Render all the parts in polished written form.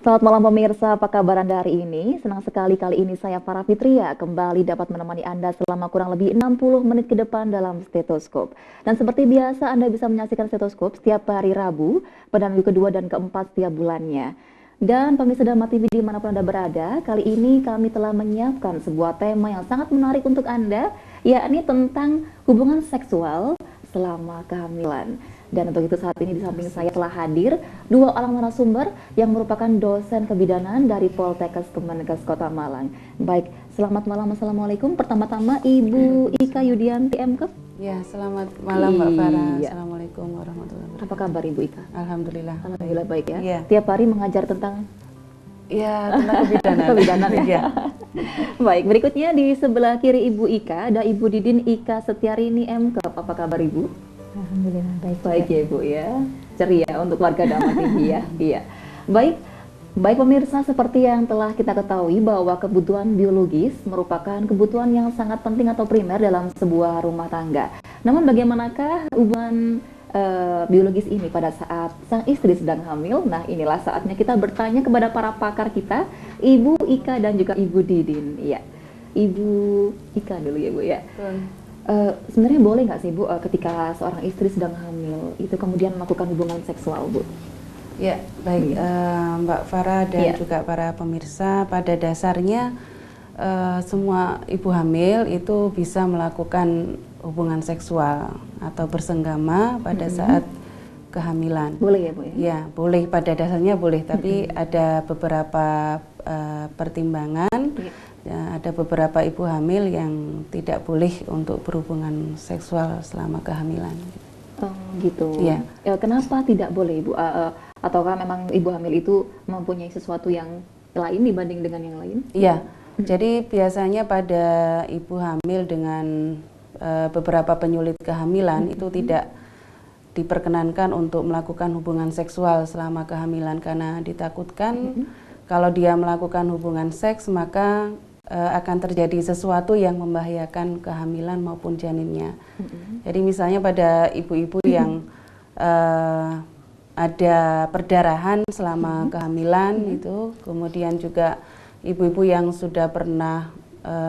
Selamat malam pemirsa, apa kabar Anda hari ini? Senang sekali kali ini saya Farah Fitria kembali dapat menemani Anda selama kurang lebih 60 menit ke depan dalam Stetoskop. Dan seperti biasa Anda bisa menyaksikan Stetoskop setiap hari Rabu pada minggu kedua dan keempat setiap bulannya. Dan pemirsa Dharma TV dimanapun Anda berada, kali ini kami telah menyiapkan sebuah tema yang sangat menarik untuk Anda, yakni tentang hubungan seksual selama kehamilan. Dan untuk itu saat ini di samping saya telah hadir dua orang narasumber yang merupakan dosen kebidanan dari Poltekkes Kemenkes Kota Malang. Baik, selamat malam, assalamualaikum. Pertama-tama Ibu Ika Yudianti MK. Ya, selamat malam Mbak Farah. Iya. Assalamualaikum warahmatullahi wabarakatuh. Apa kabar Ibu Ika? Alhamdulillah. Alhamdulillah baik ya. Iya. Tiap hari mengajar tentang Ya, tentang kebidanan. kebidanan ya. Iya. Baik, berikutnya di sebelah kiri Ibu Ika ada Ibu Didin Ika Setiarini MK. Apa kabar Ibu? Alhamdulillah baik. Baik ya Ibu ya, ceria untuk warga Dharma TV ya. Iya. Baik, baik pemirsa, seperti yang telah kita ketahui bahwa kebutuhan biologis merupakan kebutuhan yang sangat penting atau primer dalam sebuah rumah tangga. Namun bagaimanakah hubungan biologis ini pada saat sang istri sedang hamil? Nah, inilah saatnya kita bertanya kepada para pakar kita, Ibu Ika dan juga Ibu Didin. Iya. Ibu Ika dulu ya Bu ya. Sebenarnya boleh nggak sih Bu, ketika seorang istri sedang hamil itu kemudian melakukan hubungan seksual Bu? Ya, baik Mbak Farah dan juga para pemirsa, pada dasarnya semua ibu hamil itu bisa melakukan hubungan seksual atau bersenggama pada saat kehamilan. Boleh ya Bu ya? Ya, boleh, pada dasarnya boleh, tapi ada beberapa pertimbangan. Ya, ada beberapa ibu hamil yang tidak boleh untuk berhubungan seksual selama kehamilan. Oh, gitu. Iya. Kenapa tidak boleh Ibu? Ataukah memang ibu hamil itu mempunyai sesuatu yang lain dibanding dengan yang lain? Iya. Jadi biasanya pada ibu hamil dengan beberapa penyulit kehamilan itu tidak diperkenankan untuk melakukan hubungan seksual selama kehamilan karena ditakutkan kalau dia melakukan hubungan seks maka akan terjadi sesuatu yang membahayakan kehamilan maupun janinnya. Jadi misalnya pada ibu-ibu yang ada perdarahan selama kehamilan itu, kemudian juga ibu-ibu yang sudah pernah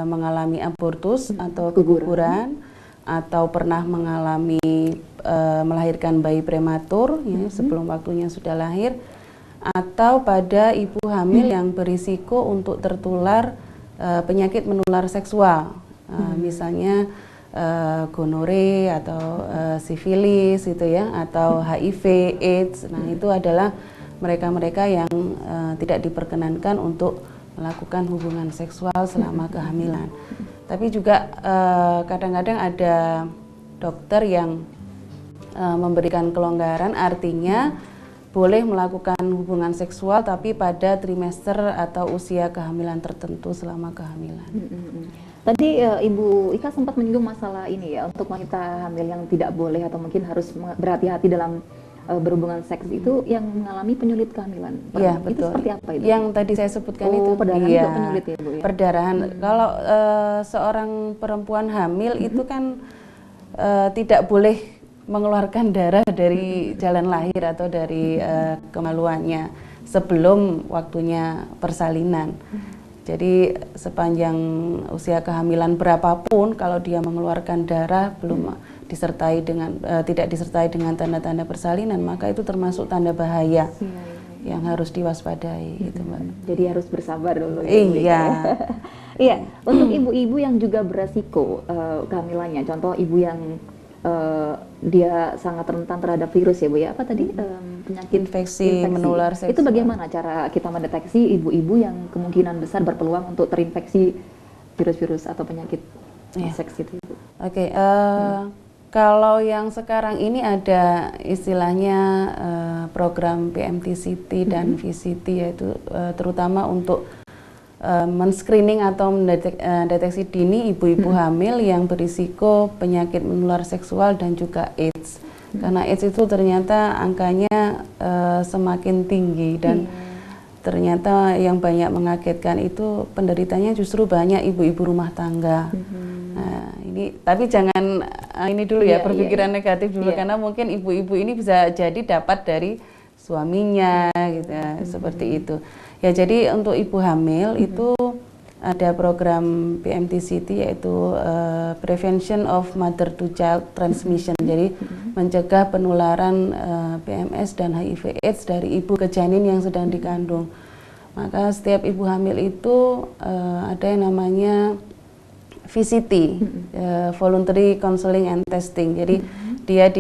mengalami abortus atau keguguran, atau pernah mengalami melahirkan bayi prematur ya, sebelum waktunya sudah lahir, atau pada ibu hamil yang berisiko untuk tertular penyakit menular seksual, misalnya gonore atau sifilis gitu ya, atau HIV, AIDS. Nah, itu adalah mereka-mereka yang tidak diperkenankan untuk melakukan hubungan seksual selama kehamilan. Tapi juga kadang-kadang ada dokter yang memberikan kelonggaran, artinya boleh melakukan hubungan seksual tapi pada trimester atau usia kehamilan tertentu selama kehamilan. Tadi Ibu Ika sempat menyinggung masalah ini ya, untuk wanita hamil yang tidak boleh atau mungkin harus berhati-hati dalam berhubungan seks itu yang mengalami penyulit kehamilan. Iya, itu betul. seperti apa itu? Yang tadi saya sebutkan itu. Perdarahan Iya, juga penyulit ya Bu ya? Perdarahan. Kalau seorang perempuan hamil itu kan tidak boleh mengeluarkan darah dari jalan lahir atau dari kemaluannya sebelum waktunya persalinan. Jadi sepanjang usia kehamilan berapapun kalau dia mengeluarkan darah belum disertai dengan tidak disertai dengan tanda-tanda persalinan, maka itu termasuk tanda bahaya yang harus diwaspadai gitu, Mbak. Jadi harus bersabar dulu ya, Iya. Bu Ika, ya? Iya, untuk ibu-ibu yang juga beresiko kehamilannya, contoh ibu yang dia sangat rentan terhadap virus ya Bu ya, apa tadi penyakit infeksi menular seksual. Itu bagaimana cara kita mendeteksi ibu-ibu yang kemungkinan besar berpeluang untuk terinfeksi virus-virus atau penyakit seks itu Ibu? Oke, kalau yang sekarang ini ada istilahnya program PMTCT dan VCT, yaitu terutama untuk men-screening atau mendeteksi dini ibu-ibu hamil yang berisiko penyakit menular seksual dan juga AIDS. Karena AIDS itu ternyata angkanya semakin tinggi dan ternyata yang banyak mengagetkan itu penderitanya justru banyak ibu-ibu rumah tangga. Nah, ini tapi jangan ini dulu ya, berpikiran negatif dulu karena mungkin ibu-ibu ini bisa jadi dapat dari suaminya gitu ya, seperti itu. Ya, jadi untuk ibu hamil itu ada program PMTCT yaitu Prevention of Mother to Child Transmission. Jadi mencegah penularan PMS dan HIV/AIDS dari ibu ke janin yang sedang dikandung. Maka setiap ibu hamil itu ada yang namanya VCT, Voluntary Counseling and Testing. Jadi dia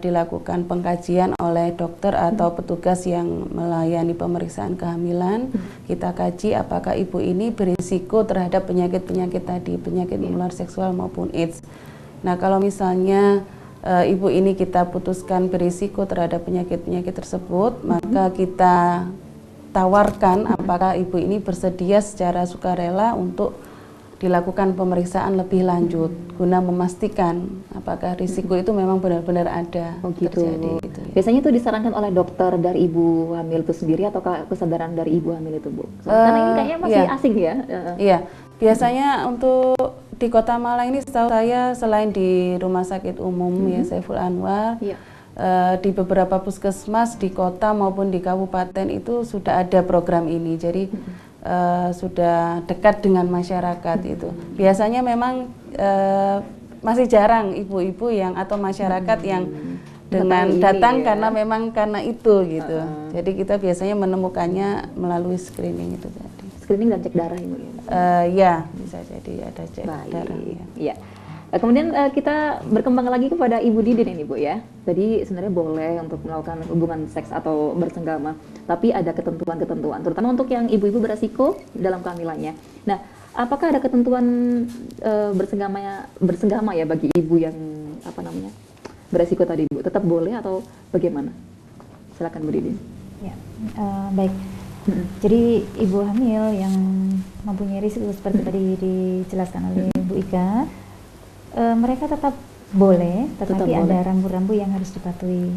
dilakukan pengkajian oleh dokter atau petugas yang melayani pemeriksaan kehamilan. Kita kaji apakah ibu ini berisiko terhadap penyakit-penyakit tadi, penyakit menular seksual maupun AIDS. Nah, kalau misalnya ibu ini kita putuskan berisiko terhadap penyakit-penyakit tersebut, maka kita tawarkan apakah ibu ini bersedia secara sukarela untuk dilakukan pemeriksaan lebih lanjut guna memastikan apakah risiko itu memang benar-benar ada terjadi. Gitu, ya. Biasanya itu disarankan oleh dokter dari ibu hamil itu sendiri atau kesadaran dari ibu hamil itu, Bu? Karena ini kayaknya masih asing ya. Iya, biasanya untuk di Kota Malang ini setahu saya selain di Rumah Sakit Umum ya Saiful Anwar, di beberapa puskesmas di kota maupun di kabupaten itu sudah ada program ini. Jadi sudah dekat dengan masyarakat itu. Biasanya memang masih jarang ibu-ibu yang atau masyarakat yang dengan datang karena memang karena itu gitu. Jadi kita biasanya menemukannya melalui screening itu tadi. Screening dan cek darah Ibu ya? Ya, bisa jadi ada cek darah. Ya. Kemudian kita berkembang lagi kepada Ibu Didin ini, Bu ya. Jadi sebenarnya boleh untuk melakukan hubungan seks atau bersenggama, tapi ada ketentuan-ketentuan, terutama untuk yang ibu-ibu beresiko dalam kehamilannya. Nah, apakah ada ketentuan bersenggama ya bagi ibu yang beresiko tadi, Bu? Tetap boleh atau bagaimana? Silakan Bu Didin. Ya, baik. Jadi ibu hamil yang mempunyai risiko seperti tadi dijelaskan oleh Bu Ika, mereka tetap boleh, tetapi ada rambu-rambu yang harus dipatuhi.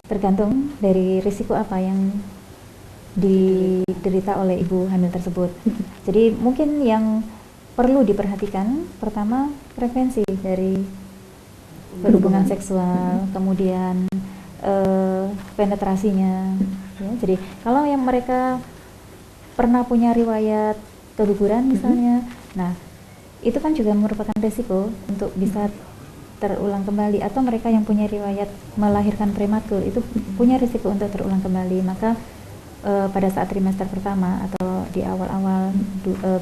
Tergantung dari risiko apa yang diderita oleh ibu hamil tersebut. Jadi mungkin yang perlu diperhatikan pertama prevensi dari berhubungan seksual, kemudian penetrasinya. Ya, jadi kalau yang mereka pernah punya riwayat keguguran misalnya, nah itu kan juga merupakan risiko untuk bisa terulang kembali, atau mereka yang punya riwayat melahirkan prematur itu punya risiko untuk terulang kembali. Maka pada saat trimester pertama atau di awal-awal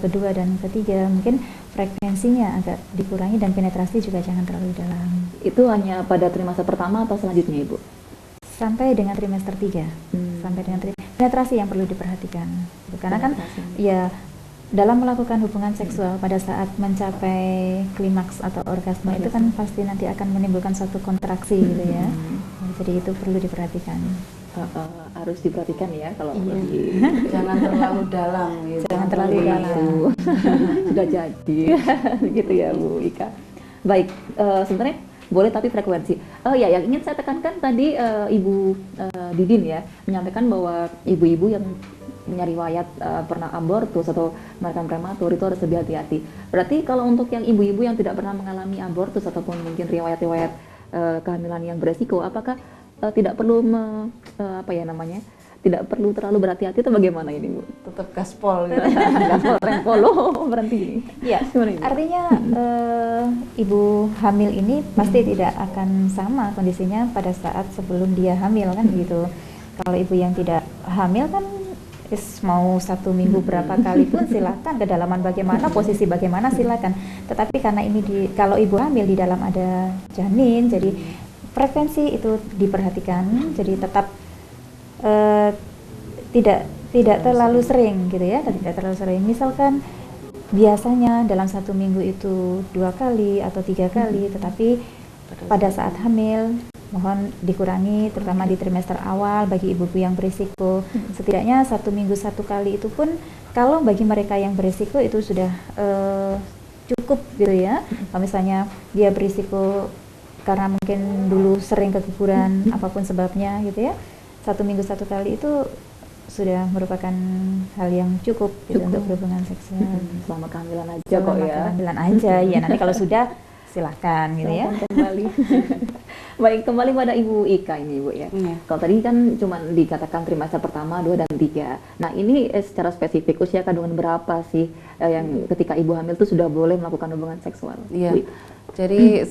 kedua dan ketiga mungkin frekuensinya agak dikurangi dan penetrasi juga jangan terlalu dalam. Itu hanya pada trimester pertama atau selanjutnya, Ibu? Sampai dengan trimester 3. Sampai dengan penetrasi yang perlu diperhatikan. Karena kan ya dalam melakukan hubungan seksual pada saat mencapai klimaks atau orgasme itu kan pasti nanti akan menimbulkan suatu kontraksi gitu ya. Jadi itu perlu diperhatikan. Harus diperhatikan ya kalau jangan terlalu dalam gitu. Jangan terlalu dalam. Sudah jadi gitu ya Bu Ika. Baik, sebenarnya boleh tapi frekuensi. Ya, yang ingin saya tekankan tadi Ibu Didin ya menyampaikan bahwa ibu-ibu yang punya riwayat pernah abortus atau melahirkan prematur itu harus lebih hati-hati. Berarti kalau untuk yang ibu-ibu yang tidak pernah mengalami abortus ataupun mungkin riwayat-riwayat kehamilan yang beresiko, apakah tidak perlu tidak perlu terlalu berhati-hati atau bagaimana ini, Bu? Tetap gaspol gitu. Gaspol rempolo berhenti ini. Ya, artinya ibu hamil ini pasti tidak akan sama kondisinya pada saat sebelum dia hamil kan gitu. Kalau ibu yang tidak hamil kan mau 1 minggu berapa kali pun silakan, kedalaman bagaimana, posisi bagaimana silakan. Tetapi karena ini kalau ibu hamil di dalam ada janin, jadi frekuensi itu diperhatikan, jadi tetap tidak terlalu sering gitu ya, tidak terlalu sering. Misalkan biasanya dalam 1 minggu itu 2 kali atau 3 kali, tetapi pada saat hamil mohon dikurangi, terutama di trimester awal bagi ibu-ibu yang berisiko. Setidaknya 1 minggu 1 kali itu pun kalau bagi mereka yang berisiko itu sudah cukup gitu ya. Kalau misalnya dia berisiko karena mungkin dulu sering keguguran apapun sebabnya gitu ya, 1 minggu 1 kali itu sudah merupakan hal yang cukup gitu untuk berhubungan seksual. Selama kehamilan aja kok ya. Kehamilan aja ya, nanti kalau sudah silakan gitu ya. Kembali. Baik, kembali pada Ibu Ika ini, Bu ya. Iya. Kalau tadi kan cuma dikatakan trimester pertama, 2 dan 3. Nah, ini secara spesifik usia kandungan berapa sih yang ketika ibu hamil itu sudah boleh melakukan hubungan seksual? Iya. Bu? Jadi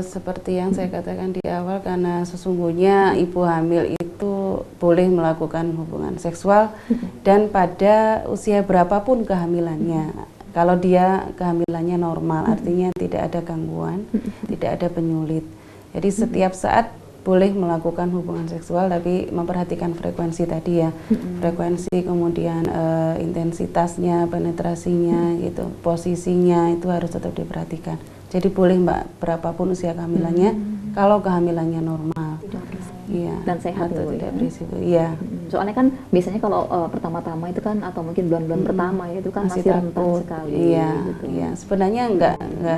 seperti yang saya katakan di awal, karena sesungguhnya ibu hamil itu boleh melakukan hubungan seksual dan pada usia berapapun kehamilannya. Kalau dia kehamilannya normal, artinya tidak ada gangguan, tidak ada penyulit. Jadi setiap saat boleh melakukan hubungan seksual, tapi memperhatikan frekuensi tadi ya, frekuensi, kemudian intensitasnya, penetrasinya, gitu, posisinya itu harus tetap diperhatikan. Jadi boleh Mbak, berapapun usia kehamilannya, kalau kehamilannya normal, iya, Dan sehat atau Bu, tidak ya? berisiko, iya. Soalnya kan biasanya kalau pertama-tama itu kan atau mungkin bulan-bulan pertama ya, itu kan masih rentan takut sekali. iya gitu. iya sebenarnya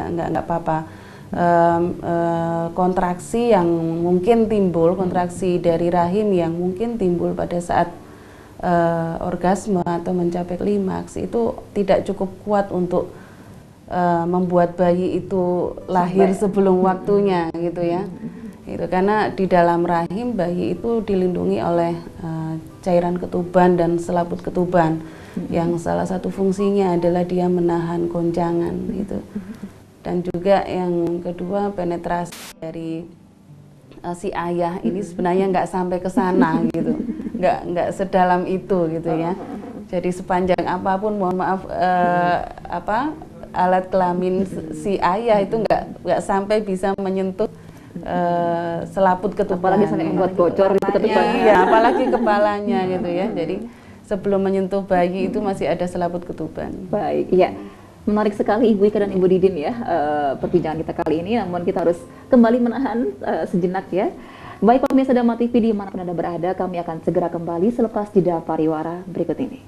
nggak apa-apa. Kontraksi yang mungkin timbul, kontraksi dari rahim yang mungkin timbul pada saat orgasme atau mencapai klimaks itu tidak cukup kuat untuk membuat bayi itu lahir sebelum waktunya gitu ya. Itu karena di dalam rahim bayi itu dilindungi oleh cairan ketuban dan selaput ketuban yang salah satu fungsinya adalah dia menahan goncangan gitu. Dan juga yang kedua, penetrasi dari si ayah ini sebenarnya nggak sampai ke sana gitu, nggak sedalam itu gitu ya. Jadi sepanjang apapun, mohon maaf, alat kelamin si ayah itu nggak sampai bisa menyentuh selaput ketuban. Apalagi sampai membuat bocor itu ketubannya. Iya, apalagi kepalanya gitu ya. Jadi sebelum menyentuh bayi itu masih ada selaput ketuban. Baik, iya. Menarik sekali Ibu Ika dan Ibu Didin ya perbincangan kita kali ini. Namun kita harus kembali menahan sejenak ya. Baik pemirsa Dharma TV dimanapun Anda berada, kami akan segera kembali selepas jeda pariwara berikut ini.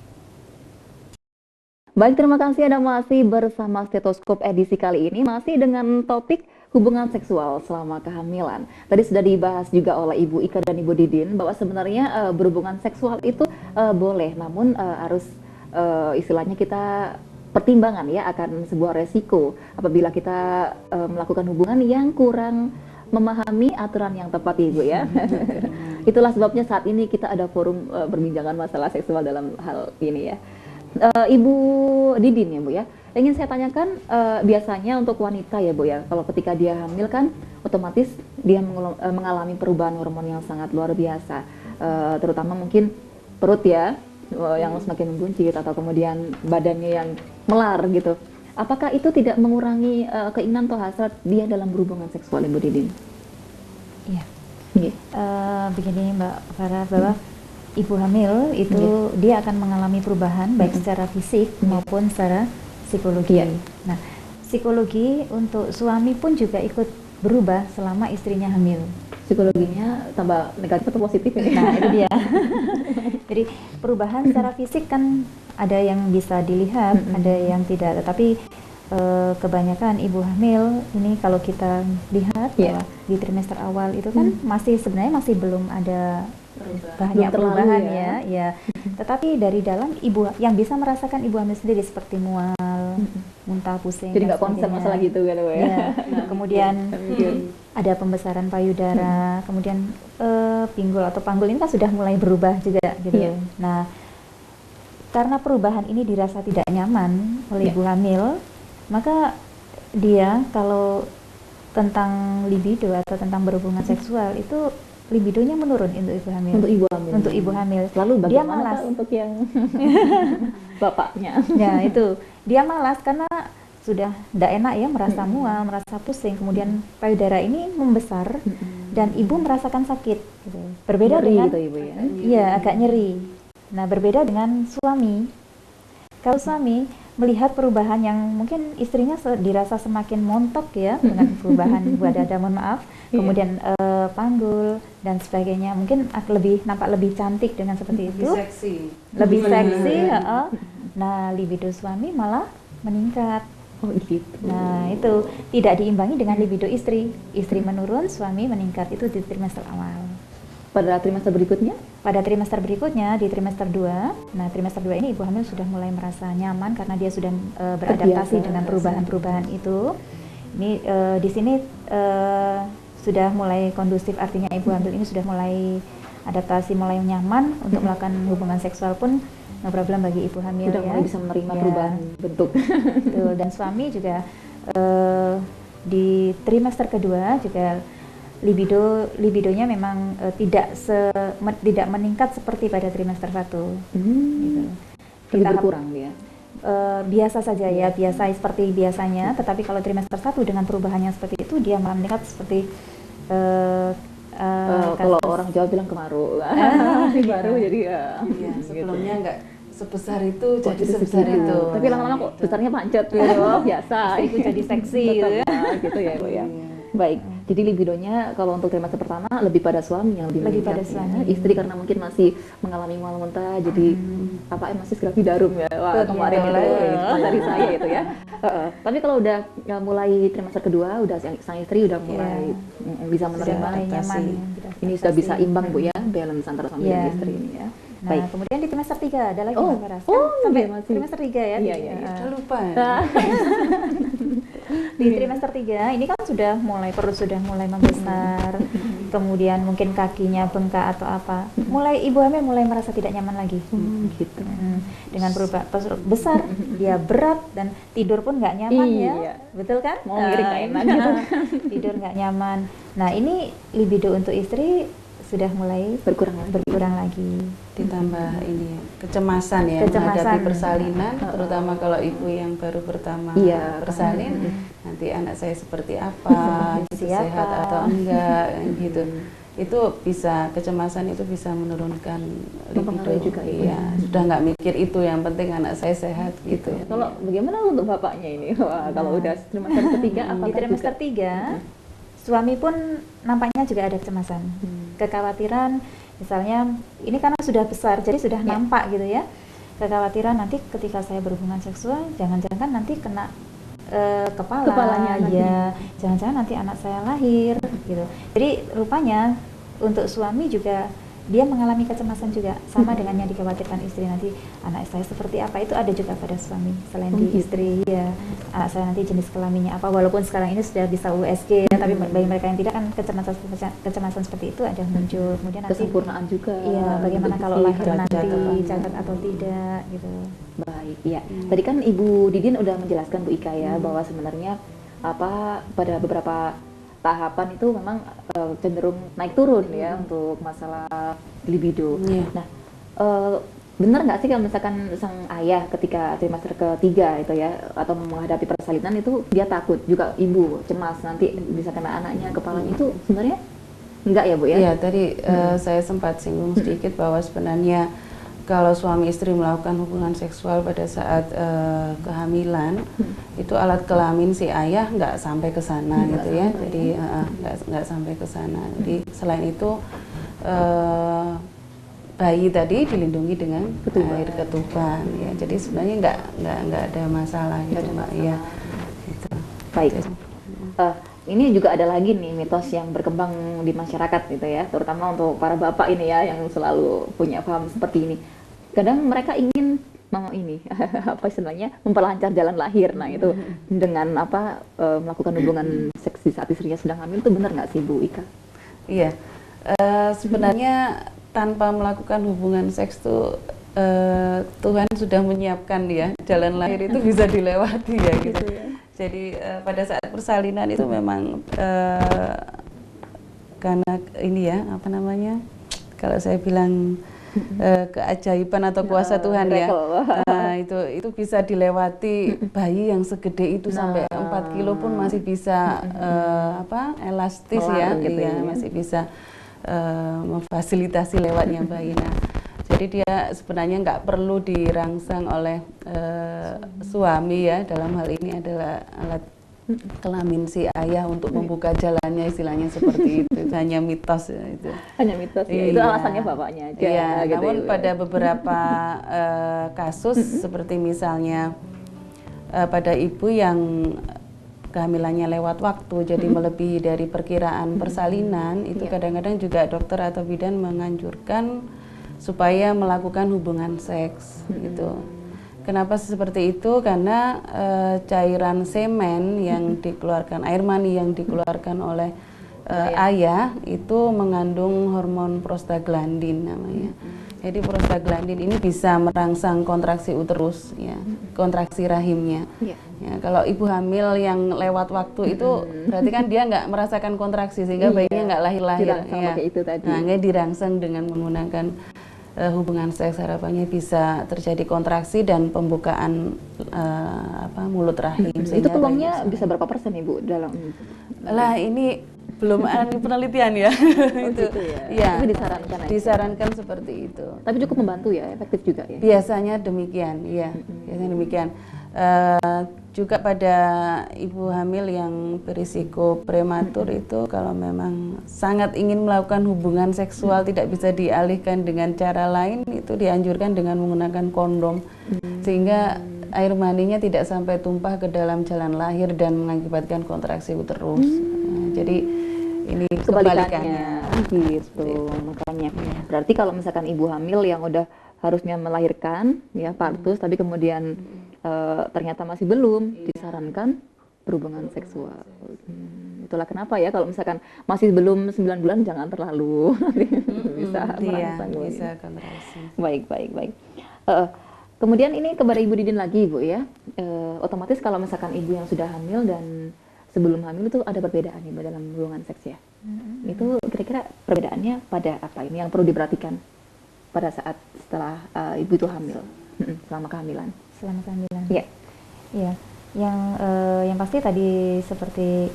Baik, terima kasih Anda masih bersama Stetoskop edisi kali ini, masih dengan topik hubungan seksual selama kehamilan. Tadi sudah dibahas juga oleh Ibu Ika dan Ibu Didin bahwa sebenarnya berhubungan seksual itu boleh, namun harus istilahnya kita pertimbangan ya akan sebuah resiko apabila kita melakukan hubungan yang kurang memahami aturan yang tepat Ibu ya. Itulah sebabnya saat ini kita ada forum perbincangan masalah seksual dalam hal ini ya. Ibu Didin ya Bu ya, ingin saya tanyakan biasanya untuk wanita ya Bu ya, kalau ketika dia hamil kan otomatis dia mengalami perubahan hormon yang sangat luar biasa, terutama mungkin perut ya yang semakin membuncit atau kemudian badannya yang melar gitu. Apakah itu tidak mengurangi keinginan atau hasrat dia dalam berhubungan seksual Ibu Didin? Iya. Iya. Begini Mbak Farah, bahwa ibu hamil itu dia akan mengalami perubahan baik secara fisik maupun secara psikologi. Nah, psikologi untuk suami pun juga ikut berubah selama istrinya hamil. Psikologinya tambah negatif atau positif ini? Nah, itu dia. Jadi perubahan secara fisik kan ada yang bisa dilihat, ada yang tidak. Tetapi kebanyakan ibu hamil ini kalau kita lihat bahwa di trimester awal itu kan sebenarnya masih belum ada banyak perubahan ya. Tetapi dari dalam ibu yang bisa merasakan ibu hamil sendiri seperti mual, muntah, pusing. Jadi nggak konsen masalah gitu kan Bu ya? Kemudian ada pembesaran payudara, kemudian pinggul atau panggul ini kan sudah mulai berubah juga gitu. Nah, karena perubahan ini dirasa tidak nyaman oleh ibu hamil, maka dia kalau tentang libido atau tentang berhubungan seksual itu libidonya menurun untuk ibu hamil. Untuk ibu hamil. Lalu bagaimana dia malas untuk yang bapaknya? Ya itu, dia malas karena sudah tidak enak ya, merasa mual, merasa pusing, kemudian payudara ini membesar dan ibu merasakan sakit. Gitu. Berbeda nyeri dengan gitu Ibu ya? Iya, agak nyeri. Nah, berbeda dengan suami. Kalau suami melihat perubahan yang mungkin istrinya dirasa semakin montok ya dengan perubahan dada, mohon maaf, kemudian panggul dan sebagainya, mungkin nampak lebih cantik dengan seperti itu, lebih seksi. Nah, libido suami malah meningkat. Oh gitu. Nah, itu tidak diimbangi dengan libido istri. Istri menurun, suami meningkat, itu di trimester awal. Pada trimester berikutnya? Pada trimester berikutnya, di trimester 2, nah trimester 2 ini ibu hamil sudah mulai merasa nyaman karena dia sudah beradaptasi dengan perubahan-perubahan itu. Ini di sini sudah mulai kondusif, artinya ibu hamil ini sudah mulai adaptasi, mulai nyaman untuk melakukan hubungan seksual pun no problem bagi ibu hamil, Sudah ya. mulai bisa menerima Ya. perubahan bentuk. Betul. Dan suami juga di trimester kedua juga libidonya memang tidak meningkat seperti pada trimester 1. Gitu. Lebih Kita berkurang dia. biasa saja ya, biasa seperti biasanya, tetapi kalau trimester 1 dengan perubahannya seperti itu, dia malah meningkat seperti Kalau orang Jawa bilang kemaru, baru jadi ya. Iya, sebelumnya nggak sebesar itu Oh, jadi sebesar segitu. itu. Tapi lama-lama kok besarnya pancet gitu, biasa. Itu jadi seksi gitu ya. Gitu ya, Bu ya. Iya. Baik, jadi libidonya kalau untuk trimester pertama lebih pada suami yang lebih Lebih meningkat pada ya. suami. Istri karena mungkin masih mengalami mual muntah, jadi masih gravidarum ya. Wah, Betul. kemarin itu Betul. dari saya itu ya. Tapi kalau udah mulai trimester kedua, udah sang istri udah mulai bisa menerima mulai nyaman, ini sudah bisa imbang Bu ya, balance antara suami dan Iya. istri ini ya. Nah, Baik. kemudian di trimester 3 ada lagi Oh, Mbak Faras. oh, Sampai iya, masih. trimester 3 ya. Iya, iya, iya. Udah lupa. Di trimester 3 ini kan sudah mulai perut sudah mulai membesar, kemudian mungkin kakinya bengkak atau apa. Mulai ibu hamil mulai merasa tidak nyaman lagi. Gitu. Dengan perubahan perut besar, dia berat dan tidur pun nggak nyaman Iya. ya. Betul kan? Mau ngiring nggak enak gitu. Tidur nggak nyaman. Nah, ini libido untuk istri sudah mulai Berkurang lagi. Ditambah ini kecemasan ya Kecemasan. menghadapi persalinan, terutama kalau ibu yang baru pertama Iya, bersalin, nanti anak saya seperti apa, gitu, Siapa? sehat atau enggak, gitu. Itu bisa, kecemasan itu bisa menurunkan libido. Mempengaruhi juga ya. Iya, sudah nggak mikir itu, yang penting anak saya sehat gitu. Kalau bagaimana untuk bapaknya ini? Wah, kalau udah trimester ketiga apa Di trimester 3 suami pun nampaknya juga ada kecemasan, kekhawatiran, misalnya ini karena sudah besar jadi sudah nampak gitu ya, kekhawatiran nanti ketika saya berhubungan seksual jangan-jangan nanti kena Kepalanya lagi. ya, jangan-jangan nanti anak saya lahir gitu. Jadi rupanya untuk suami juga dia mengalami kecemasan juga sama dengan yang dikhawatirkan istri, nanti anak saya seperti apa, itu ada juga pada suami selain di istri ya, anak saya nanti jenis kelaminnya apa, walaupun sekarang ini sudah bisa USG ya, tapi bagi mereka yang tidak kan kecemasan seperti itu ada muncul. Kemudian nanti kesempurnaan juga. iya, bagaimana kalau Lebih lahir cacat nanti atau enggak. cacat atau tidak gitu. Baik, ya. Tadi kan Ibu Didin udah menjelaskan Bu Ika ya bahwa sebenarnya pada beberapa tahapan itu memang cenderung naik turun ya untuk masalah libido. Iya. Nah, benar nggak sih kalau misalkan sang ayah ketika trimester ketiga itu ya atau menghadapi persalinan itu dia takut juga, ibu cemas nanti bisa kena anaknya, kepalanya, itu sebenarnya enggak ya Bu ya? Iya, tadi saya sempat singgung sedikit bahwa sebenarnya kalau suami istri melakukan hubungan seksual pada saat kehamilan, itu alat kelamin si ayah nggak sampai ke sana gitu ya. Jadi nggak sampai ke sana. Jadi selain itu bayi tadi dilindungi dengan air ketuban ya. Jadi sebenarnya nggak ada masalah gitu Mbak. Iya. Gitu. Baik. Ini juga ada lagi nih mitos yang berkembang di masyarakat gitu ya, terutama untuk para bapak ini ya yang selalu punya paham seperti ini. Kadang mereka ingin mau ini apa istilahnya memperlancar jalan lahir. Nah itu dengan melakukan hubungan seks di saat istrinya sedang hamil, itu benar nggak sih Bu Ika? Iya. Sebenarnya tanpa melakukan hubungan seks tuh Tuhan sudah menyiapkan ya, jalan lahir itu bisa dilewati ya gitu. Jadi pada saat persalinan itu memang karena ini ya, apa namanya, kalau saya bilang keajaiban atau kuasa Tuhan ya, itu bisa dilewati. Bayi yang segede itu sampai 4 kilo pun masih bisa elastis ya, gitu ya, masih bisa memfasilitasi lewatnya bayi. Nah, jadi dia sebenarnya nggak perlu dirangsang oleh suami ya, dalam hal ini adalah alat kelamin si ayah untuk membuka jalannya, istilahnya seperti itu. Hanya mitos ya, itu. Hanya mitos ya, itu alasannya bapaknya aja. Iya, gitu namun ya. pada beberapa kasus seperti misalnya pada ibu yang kehamilannya lewat waktu, jadi melebihi dari perkiraan persalinan, itu kadang-kadang juga dokter atau bidan menganjurkan supaya melakukan hubungan seks gitu. Kenapa seperti itu? Karena cairan semen yang dikeluarkan, air mani yang dikeluarkan oleh ayah itu mengandung hormon prostaglandin namanya. Jadi prostaglandin ini bisa merangsang kontraksi uterus, ya, kontraksi rahimnya. Ya, kalau ibu hamil yang lewat waktu itu berarti kan dia nggak merasakan kontraksi sehingga bayinya nggak lahir-lahir. Ya. Itu tadi. Nah, ini dirangsang dengan menggunakan hubungan seks, harapannya bisa terjadi kontraksi dan pembukaan mulut rahim. Itu peluangnya bisa berapa persen Ibu dalam? Lah ini belum ada penelitian ya. Itu ya. Tapi disarankan aja. Disarankan seperti itu. Tapi cukup membantu ya, efektif juga ya. Biasanya demikian, ya. Biasanya demikian. Juga pada ibu hamil yang berisiko prematur itu kalau memang sangat ingin melakukan hubungan seksual tidak bisa dialihkan dengan cara lain, itu dianjurkan dengan menggunakan kondom sehingga air maninya tidak sampai tumpah ke dalam jalan lahir dan mengakibatkan kontraksi uterus. Jadi ini kebalikannya gitu. Makanya berarti kalau misalkan ibu hamil yang udah harusnya melahirkan ya partus tapi kemudian ternyata masih belum, disarankan berhubungan seksual. Itulah kenapa ya kalau misalkan masih belum 9 bulan jangan terlalu bisa merangsang. Bisa kontraksi. Baik. Kemudian ini kepada Ibu Didin lagi Ibu ya. Otomatis kalau misalkan ibu yang sudah hamil dan sebelum hamil itu ada perbedaan Ibu dalam hubungan seks ya. Itu kira-kira perbedaannya pada apa ini yang perlu diperhatikan pada saat setelah ibu itu hamil, selama kehamilan? Selama kehamilan. Iya. Iya. Yang pasti tadi seperti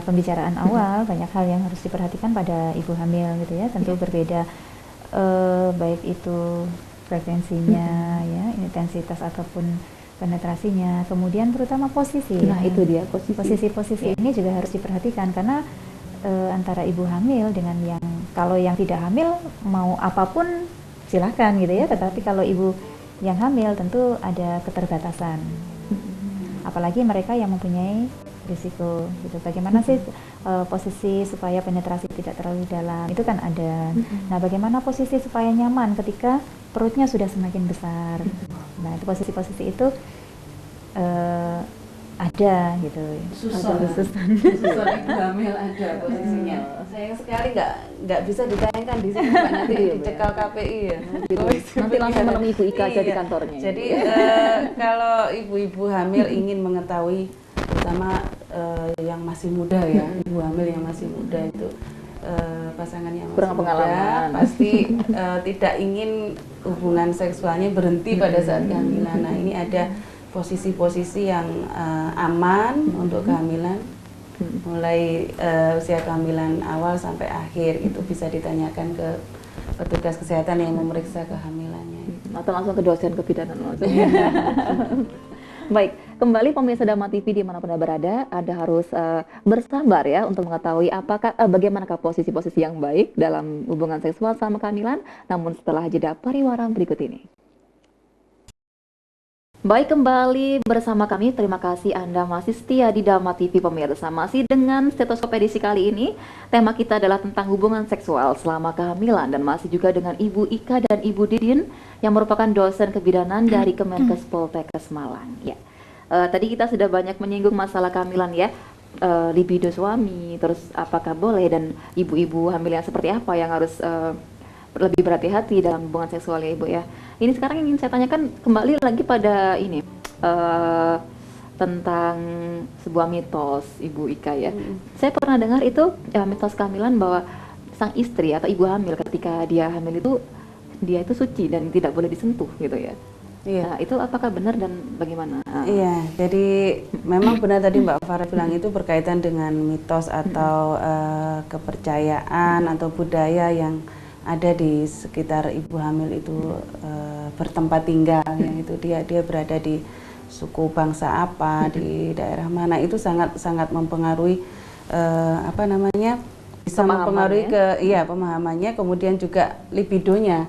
pembicaraan awal banyak hal yang harus diperhatikan pada ibu hamil gitu ya. Tentu berbeda baik itu frekuensinya ya, intensitas ataupun penetrasinya, kemudian terutama posisi. Nah, itu dia posisi ini juga harus diperhatikan karena antara ibu hamil dengan yang kalau yang tidak hamil mau apapun silahkan gitu ya, tetapi kalau ibu yang hamil tentu ada keterbatasan. Apalagi mereka yang mempunyai risiko gitu. Bagaimana sih posisi supaya penetrasi tidak terlalu dalam? Itu kan ada. Nah, bagaimana posisi supaya nyaman ketika perutnya sudah semakin besar? Nah, itu posisi-posisi itu ada gitu. Susah ibu hamil ada posisinya. Sayang sekali nggak bisa ditayangkan di sini Pak, nanti dicekal KPI ya. Nanti langsung menemui Ibu Ika aja di kantornya. Jadi kalau ibu-ibu hamil ingin mengetahui, terutama yang masih muda ya, ibu hamil yang masih muda itu pasangan yang kurang pengalaman pasti tidak ingin hubungan seksualnya berhenti pada saat kehamilan. Nah, ini ada posisi-posisi yang aman untuk kehamilan, mulai usia kehamilan awal sampai akhir itu bisa ditanyakan ke petugas kesehatan yang memeriksa kehamilannya. Atau langsung ke dosen kebidanan langsung. Baik, kembali pemirsa Dharma TV dimanapun Anda berada, Anda harus bersabar ya untuk mengetahui bagaimanakah posisi-posisi yang baik dalam hubungan seksual selama kehamilan, namun setelah jeda pariwara berikut ini. Baik, kembali bersama kami. Terima kasih Anda masih setia di Dharma TV pemirsa. Masih dengan stetoskop edisi kali ini, tema kita adalah tentang hubungan seksual selama kehamilan dan masih juga dengan Ibu Ika dan Ibu Didin yang merupakan dosen kebidanan dari Kemenkes Poltekkes Malang. Ya, tadi kita sudah banyak menyinggung masalah kehamilan ya, libido suami, terus apakah boleh dan ibu-ibu hamil yang seperti apa yang harus lebih berhati-hati dalam hubungan seksual ya Ibu ya. Ini sekarang ingin saya tanyakan kembali lagi pada ini tentang sebuah mitos Ibu Ika ya. Saya pernah dengar itu mitos kehamilan bahwa sang istri atau ibu hamil ketika dia hamil itu dia itu suci dan tidak boleh disentuh gitu ya. Iya. Nah, itu apakah benar dan bagaimana? Iya, jadi memang benar tadi Mbak Farah bilang itu berkaitan dengan mitos atau kepercayaan atau budaya yang ada di sekitar ibu hamil itu bertempat tinggal, yang itu dia berada di suku bangsa apa, di daerah mana, itu sangat mempengaruhi bisa mempengaruhi pemahamannya, kemudian juga libidonya.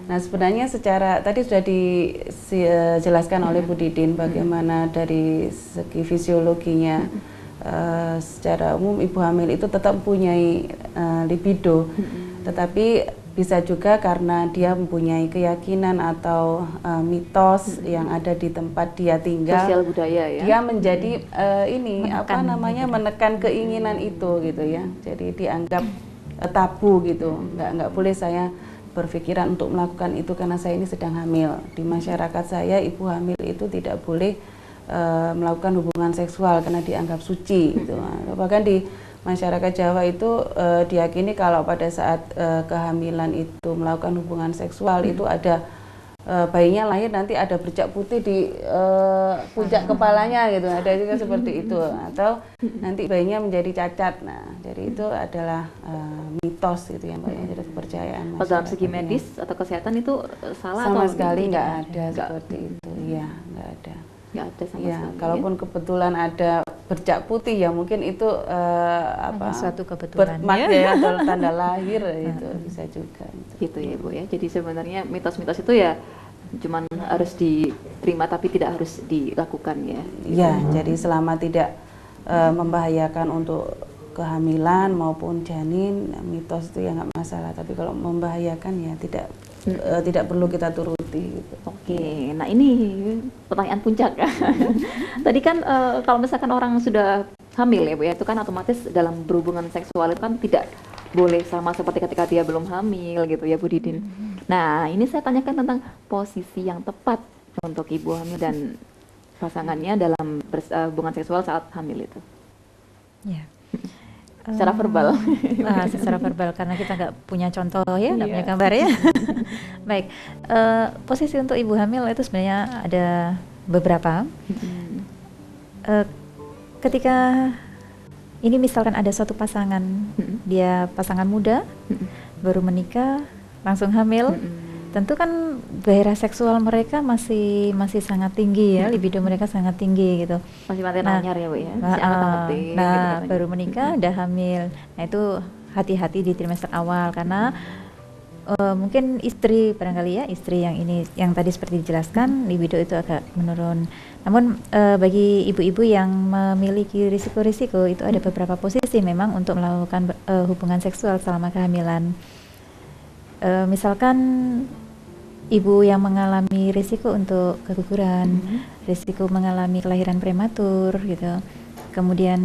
Nah, sebenarnya tadi sudah dijelaskan oleh Bu Didin bagaimana dari segi fisiologinya. Secara umum ibu hamil itu tetap mempunyai libido, tetapi bisa juga karena dia mempunyai keyakinan atau mitos yang ada di tempat dia tinggal. Sosial budaya ya. Dia menjadi menekan keinginan itu gitu ya. Jadi dianggap tabu gitu. Nggak boleh saya berpikiran untuk melakukan itu karena saya ini sedang hamil. Di masyarakat saya ibu hamil itu tidak boleh melakukan hubungan seksual karena dianggap suci gitu. Bahkan di masyarakat Jawa itu diyakini kalau pada saat kehamilan itu melakukan hubungan seksual itu ada bayinya lahir nanti ada bercak putih di puncak kepalanya gitu, ada juga seperti itu, atau nanti bayinya menjadi cacat. Nah, jadi itu adalah mitos gitu ya Mbak ya, jadi kepercayaan masyarakat. Dalam segi medis atau kesehatan itu salah sama atau sekali nggak tidak? ada seperti itu, ya nggak ada. Nggak ada sama Ya, sekali. kalaupun kebetulan ada bercak putih ya mungkin itu suatu kebetulan birthmark ya atau tanda lahir itu bisa juga. Gitu ya Bu ya. Jadi sebenarnya mitos-mitos itu ya cuman harus diterima tapi tidak harus dilakukan ya. Ya, jadi selama tidak membahayakan untuk kehamilan maupun janin, mitos itu ya nggak masalah. Tapi kalau membahayakan ya tidak perlu kita turuti. Gitu. Oke, nah ini pertanyaan puncak. Tadi kan kalau misalkan orang sudah hamil ya Bu ya, itu kan otomatis dalam berhubungan seksual itu kan tidak boleh sama seperti ketika dia belum hamil gitu ya Bu Didin. Nah ini saya tanyakan tentang posisi yang tepat untuk ibu hamil dan pasangannya dalam hubungan seksual saat hamil itu. Ya. Secara verbal. Secara verbal karena kita nggak punya contoh ya, nggak punya gambar ya. Baik, posisi untuk ibu hamil itu sebenarnya ada beberapa. Ketika ini misalkan ada suatu pasangan, dia pasangan muda, baru menikah, langsung hamil, tentu kan gairah seksual mereka masih sangat tinggi ya, libido mereka sangat tinggi gitu. Masih mati anyar ya Bu ya. Baru menikah, udah hamil. Nah itu hati-hati di trimester awal karena mungkin istri barangkali ya, istri yang tadi seperti dijelaskan libido itu agak menurun. Namun bagi ibu-ibu yang memiliki risiko-risiko itu ada beberapa posisi memang untuk melakukan hubungan seksual selama kehamilan. Misalkan ibu yang mengalami risiko untuk keguguran, risiko mengalami kelahiran prematur gitu, kemudian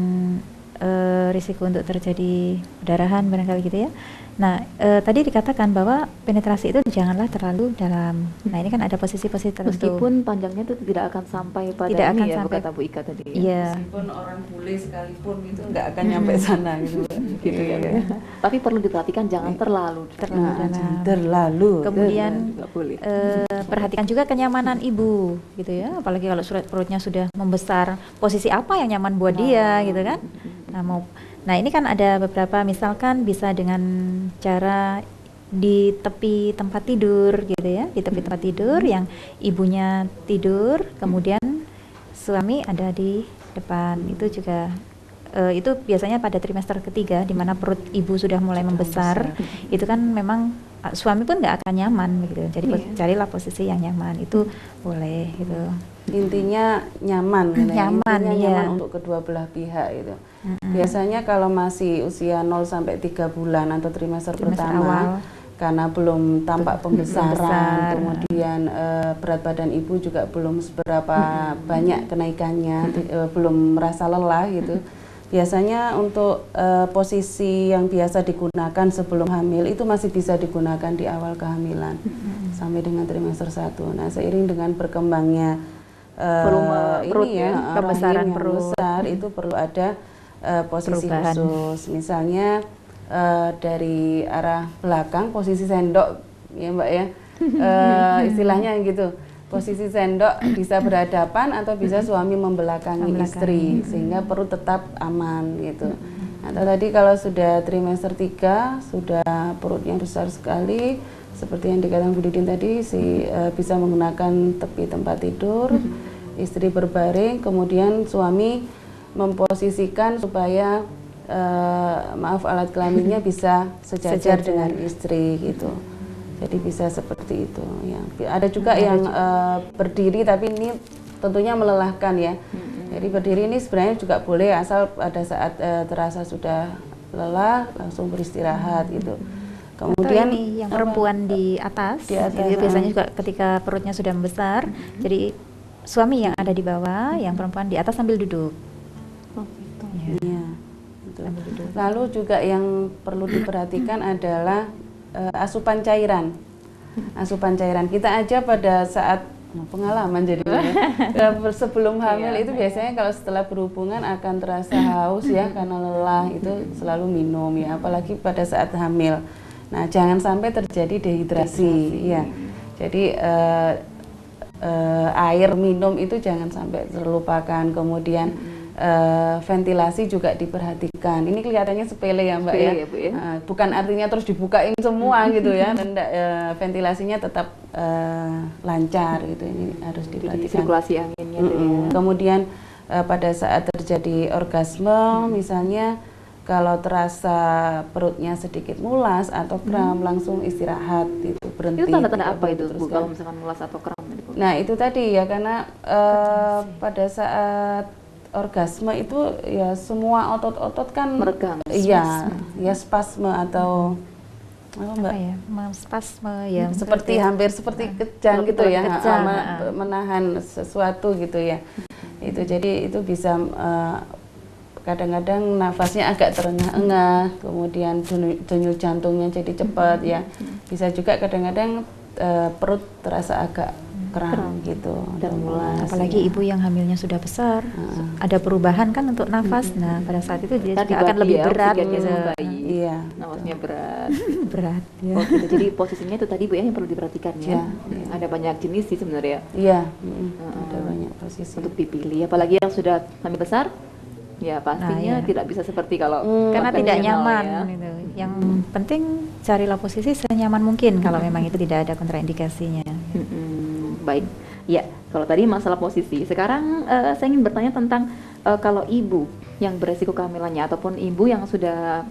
risiko untuk terjadi perdarahan barangkali gitu ya. Nah, tadi dikatakan bahwa penetrasi itu janganlah terlalu dalam. Nah, ini kan ada posisi-posisi tertentu. Meskipun panjangnya itu tidak akan sampai pada Tidak akan ini ya, sampai, kata Bu Ika tadi. Iya. Meskipun orang bule sekalipun itu nggak akan nyampe sana gitu. Gitu ya. Tapi perlu diperhatikan jangan terlalu dalam. Terlalu. Kemudian nggak boleh. perhatikan juga kenyamanan ibu gitu ya, apalagi kalau perutnya sudah membesar, posisi apa yang nyaman buat dia gitu kan. Nah ini kan ada beberapa, misalkan bisa dengan cara di tepi tempat tidur gitu ya, di tepi tempat tidur yang ibunya tidur, kemudian suami ada di depan. Itu juga itu biasanya pada trimester ketiga di mana perut ibu sudah mulai membesar. Itu kan memang suami pun nggak akan nyaman gitu. Jadi carilah posisi yang nyaman, itu boleh gitu. Intinya nyaman, nyaman untuk kedua belah pihak gitu. Biasanya kalau masih usia 0 sampai 3 bulan atau trimester pertama awal, karena belum tampak pembesaran, kemudian berat badan ibu juga belum seberapa banyak kenaikannya, belum merasa lelah gitu. Biasanya untuk posisi yang biasa digunakan sebelum hamil itu masih bisa digunakan di awal kehamilan sampai dengan trimester 1. Nah, seiring dengan berkembangnya perut ini ya, pembesaran rahim yang perut besar, itu perlu ada posisi perubahan khusus. Misalnya dari arah belakang posisi sendok ya Mbak ya, istilahnya gitu. Posisi sendok bisa berhadapan atau bisa suami membelakangi istri sehingga perut tetap aman gitu. Atau tadi kalau sudah trimester 3 sudah perutnya besar sekali seperti yang dikatakan Bu Didin tadi, bisa menggunakan tepi tempat tidur, istri berbaring, kemudian suami memposisikan supaya alat kelaminnya bisa sejajar dengan istri gitu. Jadi bisa seperti itu ya. Ada juga yang berdiri, tapi ini tentunya melelahkan ya. Jadi berdiri ini sebenarnya juga boleh asal pada saat terasa sudah lelah langsung beristirahat gitu. Kemudian atau ini yang perempuan di atas, jadi biasanya juga ketika perutnya sudah membesar, jadi suami yang ada di bawah, yang perempuan di atas sambil duduk. Oh, gitu. Iya, betul. Lalu juga yang perlu diperhatikan adalah asupan cairan. Asupan cairan kita aja pada saat pengalaman jadinya sebelum hamil itu biasanya kalau setelah berhubungan akan terasa haus ya karena lelah, itu selalu minum ya, apalagi pada saat hamil. Nah, jangan sampai terjadi dehidrasi ya. Jadi air minum itu jangan sampai terlupakan. Kemudian ventilasi juga diperhatikan. Ini kelihatannya sepele ya Mbak ya. Bu, ya. Bukan artinya terus dibukain semua gitu ya. Dan ventilasinya tetap lancar gitu. Ini harus diperhatikan. Sirkulasi anginnya tuh ya. Kemudian pada saat terjadi orgasme misalnya, kalau terasa perutnya sedikit mulas atau kram, langsung istirahat, itu berhenti. Itu tanda-tanda apa itu Bu, kalau misalkan mulas atau kram? Nah itu tadi ya, karena pada saat orgasme itu ya semua otot-otot kan meregang. Iya, ya spasme atau apa Mbak? Ya, spasme ya. Seperti hampir seperti kejang gitu ya, menahan sesuatu gitu ya. Itu jadi itu bisa kadang-kadang nafasnya agak terengah-engah, kemudian denyut jantungnya jadi cepat ya. Bisa juga kadang-kadang perut terasa agak kram gitu dan mulas. Apalagi ya. ibu yang hamilnya sudah besar, ada perubahan kan untuk nafas. Nah, pada saat itu dia juga akan lebih berat gitu. Iya. Nafasnya berat. Berat ya. Oh, gitu. Jadi posisinya itu tadi Bu ya yang perlu diperhatikan ya. Ada banyak jenis sih sebenarnya. Iya, ada banyak posisi untuk dipilih, apalagi yang sudah hamil besar. Ya pastinya tidak bisa seperti kalau karena tidak nyaman ya. gitu. Yang penting carilah posisi senyaman mungkin kalau memang itu tidak ada kontraindikasinya. Baik, ya kalau tadi masalah posisi. Sekarang saya ingin bertanya tentang kalau ibu yang beresiko kehamilannya ataupun ibu yang sudah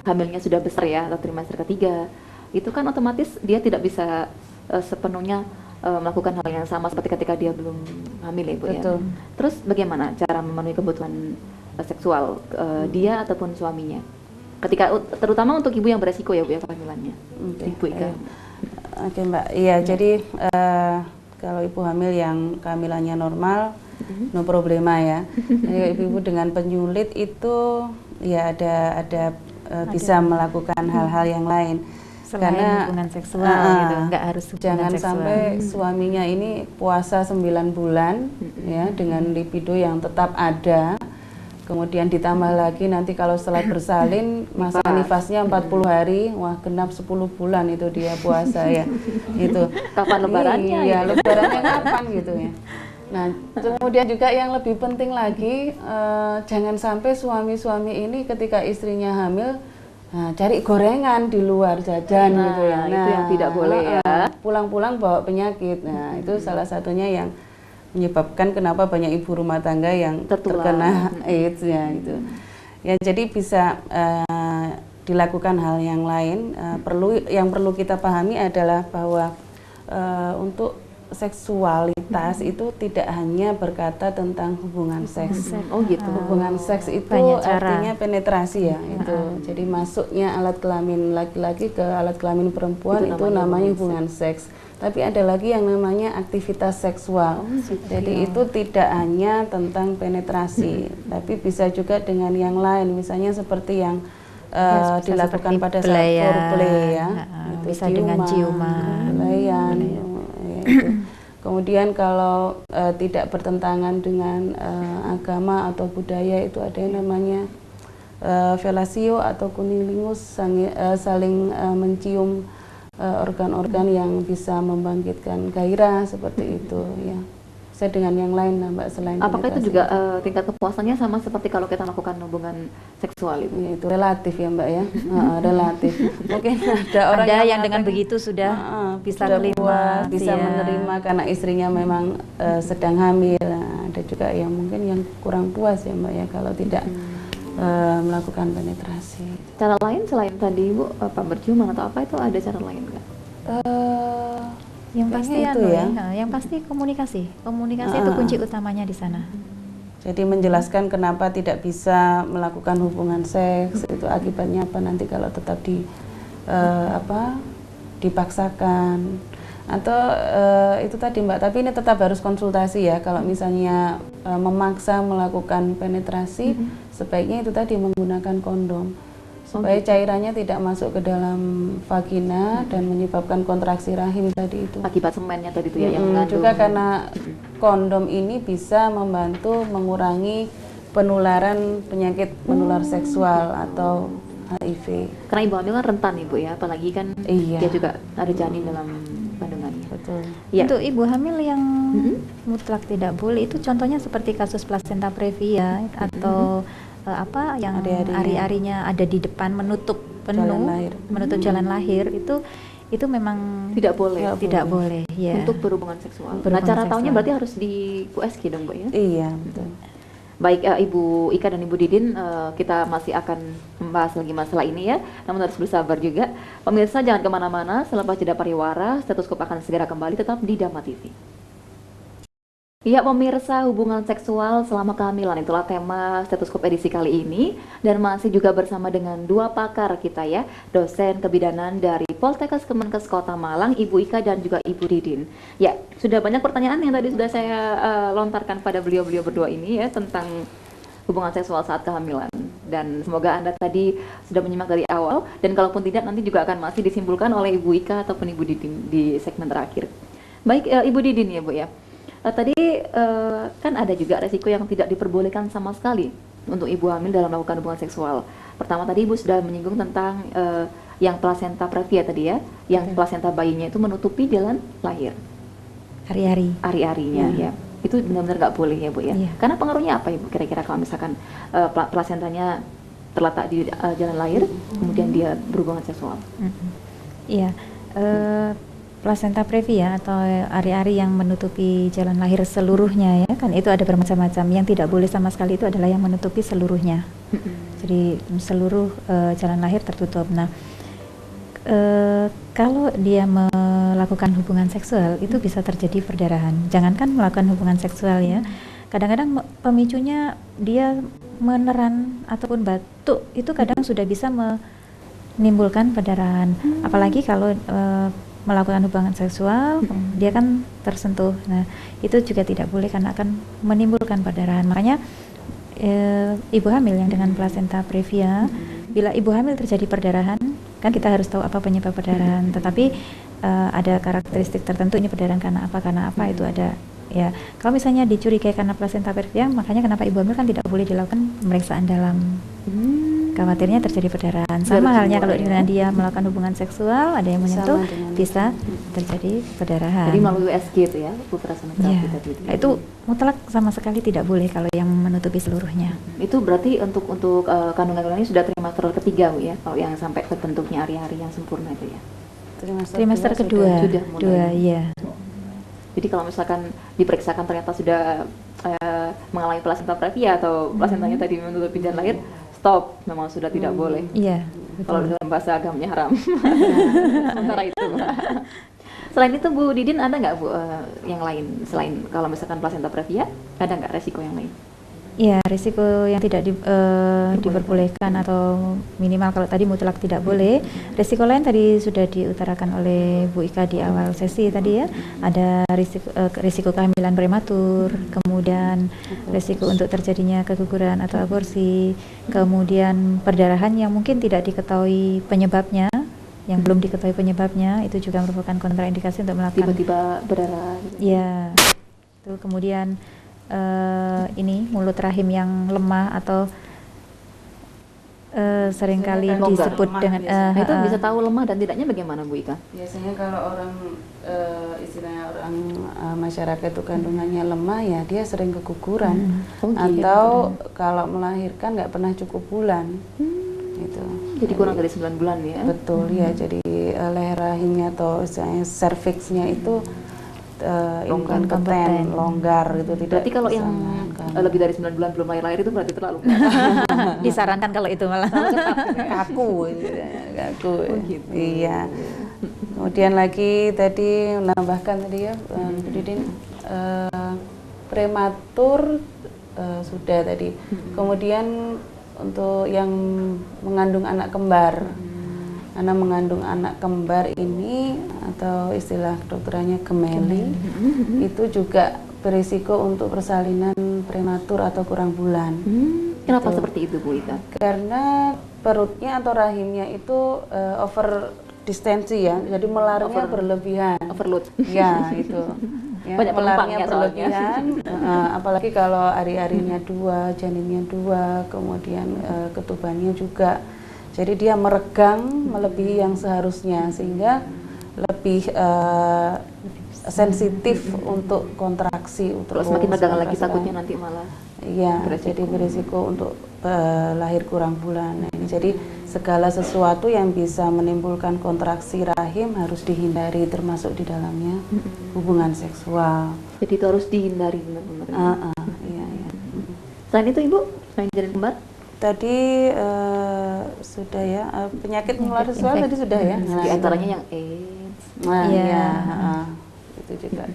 hamilnya sudah besar ya atau trimester ketiga, itu kan otomatis dia tidak bisa sepenuhnya melakukan hal yang sama seperti ketika dia belum hamil ya Bu. Betul. Ya. Terus bagaimana cara memenuhi kebutuhan seksual dia ataupun suaminya? Ketika terutama untuk ibu yang beresiko ya Bu ya kehamilannya. Ibu Ika. Oke Mbak, iya jadi kalau ibu hamil yang kehamilannya normal, no problema ya. Jadi ibu-ibu dengan penyulit itu ya ada bisa melakukan hal-hal yang lain. Selain hubungan seksual gitu, nggak harus hubungan jangan seksual. sampai suaminya ini puasa 9 bulan ya dengan libido yang tetap ada, kemudian ditambah lagi nanti kalau setelah bersalin masa nifasnya 40 hari, wah genap 10 bulan itu dia puasa ya. Itu kapan lebarannya? Iya, lebarannya kapan gitu ya. Nah, kemudian juga yang lebih penting lagi, jangan sampai suami-suami ini ketika istrinya hamil cari gorengan di luar jajan gitu ya. Nah, itu yang tidak boleh ya. Pulang-pulang bawa penyakit. Nah, itu salah satunya yang menyebabkan kenapa banyak ibu rumah tangga yang terkena AIDS ya itu. Ya, jadi bisa dilakukan hal yang lain. Yang perlu kita pahami adalah bahwa untuk seksualitas itu tidak hanya berkata tentang hubungan seks. Oh gitu. Hubungan seks itu artinya penetrasi ya itu. Jadi masuknya alat kelamin laki-laki ke alat kelamin perempuan itu namanya hubungan seks. Tapi ada lagi yang namanya aktivitas seksual. Jadi itu tidak hanya tentang penetrasi, tapi bisa juga dengan yang lain. Misalnya seperti yang dilakukan pada saat foreplay ya. Bisa dengan ciuman, belayan. Kemudian kalau tidak bertentangan dengan agama atau budaya itu ada yang namanya fellatio atau cunnilingus, saling mencium organ-organ yang bisa membangkitkan gairah seperti itu ya. Bisa dengan yang lain lah Mbak selain apakah itu juga tingkat kepuasannya sama seperti kalau kita melakukan hubungan seksual itu? Ya, itu relatif ya Mbak ya. Relatif. Mungkin ada orang yang dengan begitu sudah bisa menerima, bisa menerima karena istrinya memang sedang hamil. Nah, ada juga yang mungkin yang kurang puas ya Mbak ya kalau tidak melakukan penetrasi. Cara lain selain tadi Ibu berciuman atau apa itu ada cara lain nggak? Yang pasti itu ya. Yang pasti komunikasi itu kunci utamanya di sana. Jadi menjelaskan kenapa tidak bisa melakukan hubungan seks, itu akibatnya apa nanti kalau tetap dipaksakan atau itu tadi Mbak, tapi ini tetap harus konsultasi ya. Kalau misalnya memaksa melakukan penetrasi, sebaiknya itu tadi menggunakan kondom supaya cairannya tidak masuk ke dalam vagina dan menyebabkan kontraksi rahim tadi itu. Akibat semennya tadi itu ya yang mengandung. Juga karena kondom ini bisa membantu mengurangi penularan penyakit menular seksual atau HIV. Karena ibu hamil kan rentan ibu ya, apalagi kan dia juga ada janin dalam kandungannya. Betul. Ya. Untuk ibu hamil yang mutlak tidak boleh itu contohnya seperti kasus placenta previa atau yang ari-arinya ada di depan menutup penuh, menutup jalan lahir itu memang tidak boleh. Tidak boleh ya. Untuk berhubungan seksual. Nah, cara taunya berarti harus di USG dong, Mbak ya? Iya, betul. Baik, Ibu Ika dan Ibu Didin, kita masih akan membahas lagi masalah ini ya, namun harus bersabar juga. Pemirsa jangan kemana-mana, selepas jeda pariwara, Stetoskop akan segera kembali tetap di Dharma TV. Ya pemirsa, hubungan seksual selama kehamilan itulah tema Stetoskop edisi kali ini, dan masih juga bersama dengan dua pakar kita ya, dosen kebidanan dari Poltekkes Kemenkes Kota Malang, Ibu Ika dan juga Ibu Didin. Ya, sudah banyak pertanyaan yang tadi sudah saya lontarkan pada beliau-beliau berdua ini ya tentang hubungan seksual saat kehamilan, dan semoga Anda tadi sudah menyimak dari awal, dan kalaupun tidak nanti juga akan masih disimpulkan oleh Ibu Ika ataupun Ibu Didin di segmen terakhir. Baik, Ibu Didin ya Bu ya. Tadi kan ada juga resiko yang tidak diperbolehkan sama sekali untuk ibu hamil dalam melakukan hubungan seksual. Pertama tadi Ibu sudah menyinggung tentang yang placenta previa tadi ya, yang placenta bayinya itu menutupi jalan lahir. Ari-arinya ya. Itu benar-benar nggak boleh ya Bu ya. Karena pengaruhnya apa Ibu kira-kira kalau misalkan placentanya terletak di jalan lahir, kemudian dia berhubungan seksual? Iya. Placenta previa atau ari-ari yang menutupi jalan lahir seluruhnya ya kan itu ada bermacam-macam. Yang tidak boleh sama sekali itu adalah yang menutupi seluruhnya. Jadi seluruh jalan lahir tertutup. Nah, kalau dia melakukan hubungan seksual itu bisa terjadi perdarahan. Jangankan melakukan hubungan seksual ya. Kadang-kadang pemicunya dia meneran ataupun batuk itu kadang sudah bisa menimbulkan perdarahan. Apalagi kalau melakukan hubungan seksual, dia kan tersentuh. Nah, itu juga tidak boleh karena akan menimbulkan perdarahan. Makanya ibu hamil yang dengan placenta previa, bila ibu hamil terjadi perdarahan, kan kita harus tahu apa penyebab perdarahan. Tetapi ada karakteristik tertentu ini perdarahan karena apa itu ada. Ya, kalau misalnya dicurigai karena placenta previa, makanya kenapa ibu hamil kan tidak boleh dilakukan pemeriksaan dalam. Khawatirnya terjadi perdarahan. Sama halnya kalau dengan dia melakukan hubungan seksual, ada yang menyentuh, bisa terjadi perdarahan. Jadi melalui USG itu ya, ultrasonografi tadi. Itu mutlak sama sekali tidak boleh kalau yang menutupi seluruhnya. Itu berarti untuk kandungan ini sudah trimester ketiga Bu ya, kalau yang sampai terbentuknya ari-ari yang sempurna itu ya. Trimester kedua. Sudah ya. Jadi kalau misalkan diperiksakan ternyata sudah mengalami placenta previa atau placentanya tadi menutupi jalan lahir, stop, memang sudah tidak boleh. Iya. Kalau dalam bahasa agamanya haram. Sementara itu. Selain itu Bu Didin, ada nggak Bu yang lain selain kalau misalkan placenta previa, ada nggak resiko yang lain? Ya, risiko yang tidak diperbolehkan atau minimal kalau tadi mutlak tidak boleh. Risiko lain tadi sudah diutarakan oleh Bu Ika di awal sesi tadi ya. Ada risiko kehamilan prematur, kemudian risiko untuk terjadinya keguguran atau aborsi, kemudian perdarahan yang mungkin tidak diketahui penyebabnya, yang belum diketahui penyebabnya, itu juga merupakan kontraindikasi untuk melakukan tiba-tiba berdarah. Ya, itu kemudian ini mulut rahim yang lemah atau seringkali disebut dengan itu bisa tahu lemah dan tidaknya bagaimana Bu Ika? Biasanya kalau orang istilahnya orang masyarakat itu kandungannya lemah ya dia sering keguguran atau kalau melahirkan nggak pernah cukup bulan. Gitu. Jadi kurang dari 9 bulan ya? Betul ya, jadi leher rahimnya atau serviksnya itu inkompeten, longgar itu tidak. Berarti kalau yang lebih dari 9 bulan belum lahir itu berarti terlalu disarankan kalau itu malah kaku gitu. Iya. Kemudian lagi tadi menambahkan tadi ya Bu Didin, prematur sudah tadi. Kemudian untuk yang mengandung anak kembar. karena mengandung anak kembar ini atau istilah dokterannya gemeli, itu juga berisiko untuk persalinan prematur atau kurang bulan. Kenapa seperti itu Bu Ika? Karena perutnya atau rahimnya itu over distensi ya, jadi melarnya berlebihan. Overload. Ya itu. Ya, Banyak melarnya penumpangnya berlebihan, apalagi kalau hari-harinya 2, janinnya 2, kemudian ketubannya juga. Jadi dia meregang melebihi yang seharusnya sehingga lebih sensitif untuk kontraksi. Kalau semakin regang lagi takutnya nanti malah. Iya, jadi berisiko untuk lahir kurang bulan. Nah, ini jadi segala sesuatu yang bisa menimbulkan kontraksi rahim harus dihindari, termasuk di dalamnya hubungan seksual. Jadi itu harus dihindari benar-benar. Iya, iya. Selain itu Ibu, selain janin kembar? Tadi sudah ya, penyakit menular seksual tadi sudah ya. Di antaranya yang AIDS. Nah, Iya. iya, itu juga.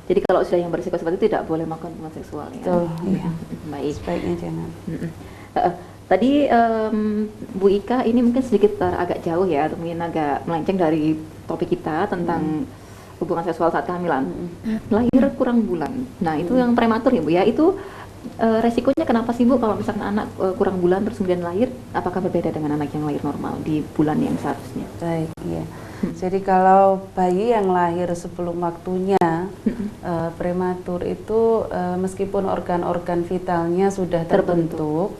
Jadi kalau sudah yang berisiko seperti itu tidak boleh melakukan hubungan seksual ya. Betul, iya. Baik. Sebaiknya jangan. Tadi Bu Ika ini mungkin sedikit agak jauh ya, atau mungkin agak melenceng dari topik kita tentang hubungan seksual saat kehamilan. Lahir kurang bulan. Nah itu yang prematur ya Bu ya, itu resikonya kenapa sih Bu kalau misalkan anak kurang bulan terus kemudian lahir, apakah berbeda dengan anak yang lahir normal di bulan yang seharusnya? Baik, iya. Jadi kalau bayi yang lahir sebelum waktunya prematur itu meskipun organ-organ vitalnya sudah terbentuk,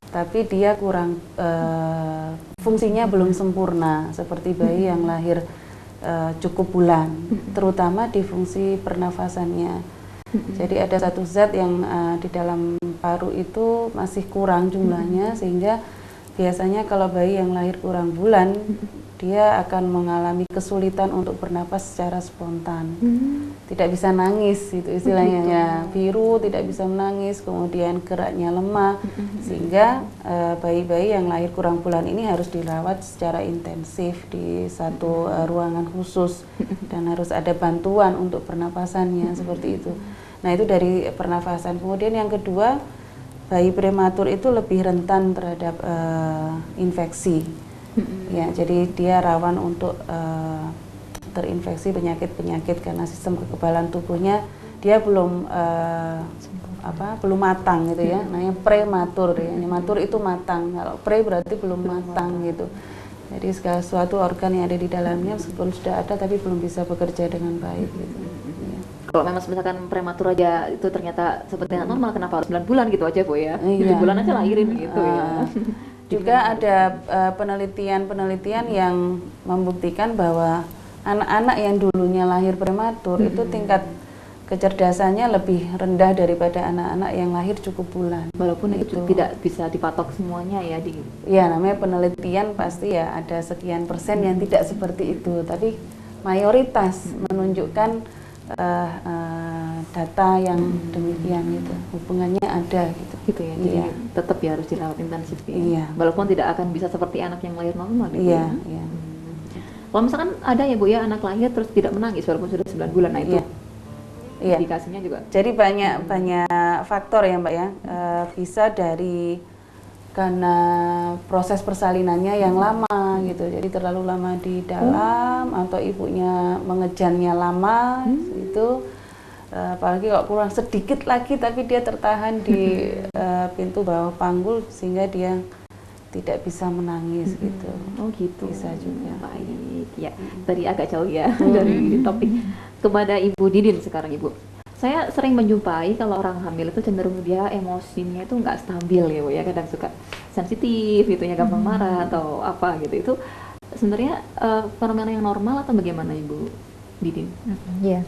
tapi dia kurang fungsinya belum sempurna seperti bayi yang lahir cukup bulan, terutama di fungsi pernafasannya. Jadi ada satu zat yang di dalam paru itu masih kurang jumlahnya, sehingga biasanya kalau bayi yang lahir kurang bulan dia akan mengalami kesulitan untuk bernapas secara spontan. Tidak bisa nangis, itu istilahnya ya. Biru, tidak bisa menangis, kemudian geraknya lemah, sehingga bayi-bayi yang lahir kurang bulan ini harus dirawat secara intensif di satu ruangan khusus dan harus ada bantuan untuk pernapasannya seperti itu. Nah, itu dari pernafasan. Kemudian yang kedua, bayi prematur itu lebih rentan terhadap infeksi. Ya, jadi dia rawan untuk terinfeksi penyakit-penyakit karena sistem kekebalan tubuhnya dia belum belum matang gitu ya. Namanya prematur ya. Matur itu matang. Kalau pre berarti belum matang gitu. Jadi segala sesuatu organ yang ada di dalamnya meskipun sudah ada tapi belum bisa bekerja dengan baik gitu. Ya. Kalau memang misalkan prematur aja itu ternyata seperti anak normal, kenapa harus 9 bulan gitu aja Bu ya? Iya. 7 bulan aja lahirin gitu ya. Juga ada penelitian-penelitian yang membuktikan bahwa anak-anak yang dulunya lahir prematur itu tingkat kecerdasannya lebih rendah daripada anak-anak yang lahir cukup bulan. Walaupun itu tidak bisa dipatok semuanya ya di. Ya, namanya penelitian pasti ya ada sekian persen yang tidak seperti itu, tapi mayoritas menunjukkan data yang demikian gitu, hubungannya ada gitu. Gitu ya, jadi tetap ya harus dirawat intensif ya. Walaupun tidak akan bisa seperti anak yang lahir normal gitu ya. Kalau misalkan ada ya Bu ya anak lahir terus tidak menangis walaupun sudah 9 bulan, nah itu indikasinya juga. Jadi banyak faktor ya Mbak ya, bisa dari karena proses persalinannya yang lama gitu, jadi terlalu lama di dalam atau ibunya mengejannya lama itu, apalagi kalau kurang sedikit lagi tapi dia tertahan di pintu bawah panggul sehingga dia tidak bisa menangis gitu. Oh gitu. Bisa juga. Baik ya. Tadi agak jauh ya dari topik. Kepada Ibu Didin sekarang Ibu. Saya sering menjumpai kalau orang hamil itu cenderung dia emosinya itu nggak stabil ya Bu ya, kadang suka sensitif gitu ya, gampang marah atau apa gitu. Itu sebenarnya fenomena yang normal atau bagaimana Ibu Didin? Iya.